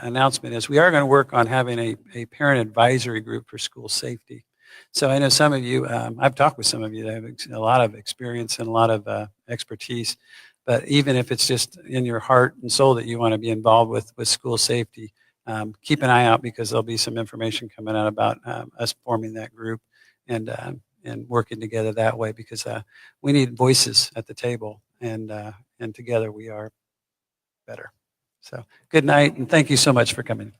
announcement, is we are going to work on having a parent advisory group for school safety. So I know some of you, I've talked with some of you that have a lot of experience and a lot of expertise. But even if it's just in your heart and soul that you want to be involved with school safety, keep an eye out because there'll be some information coming out about us forming that group and working together that way, because we need voices at the table, and together we are better. So good night, and thank you so much for coming.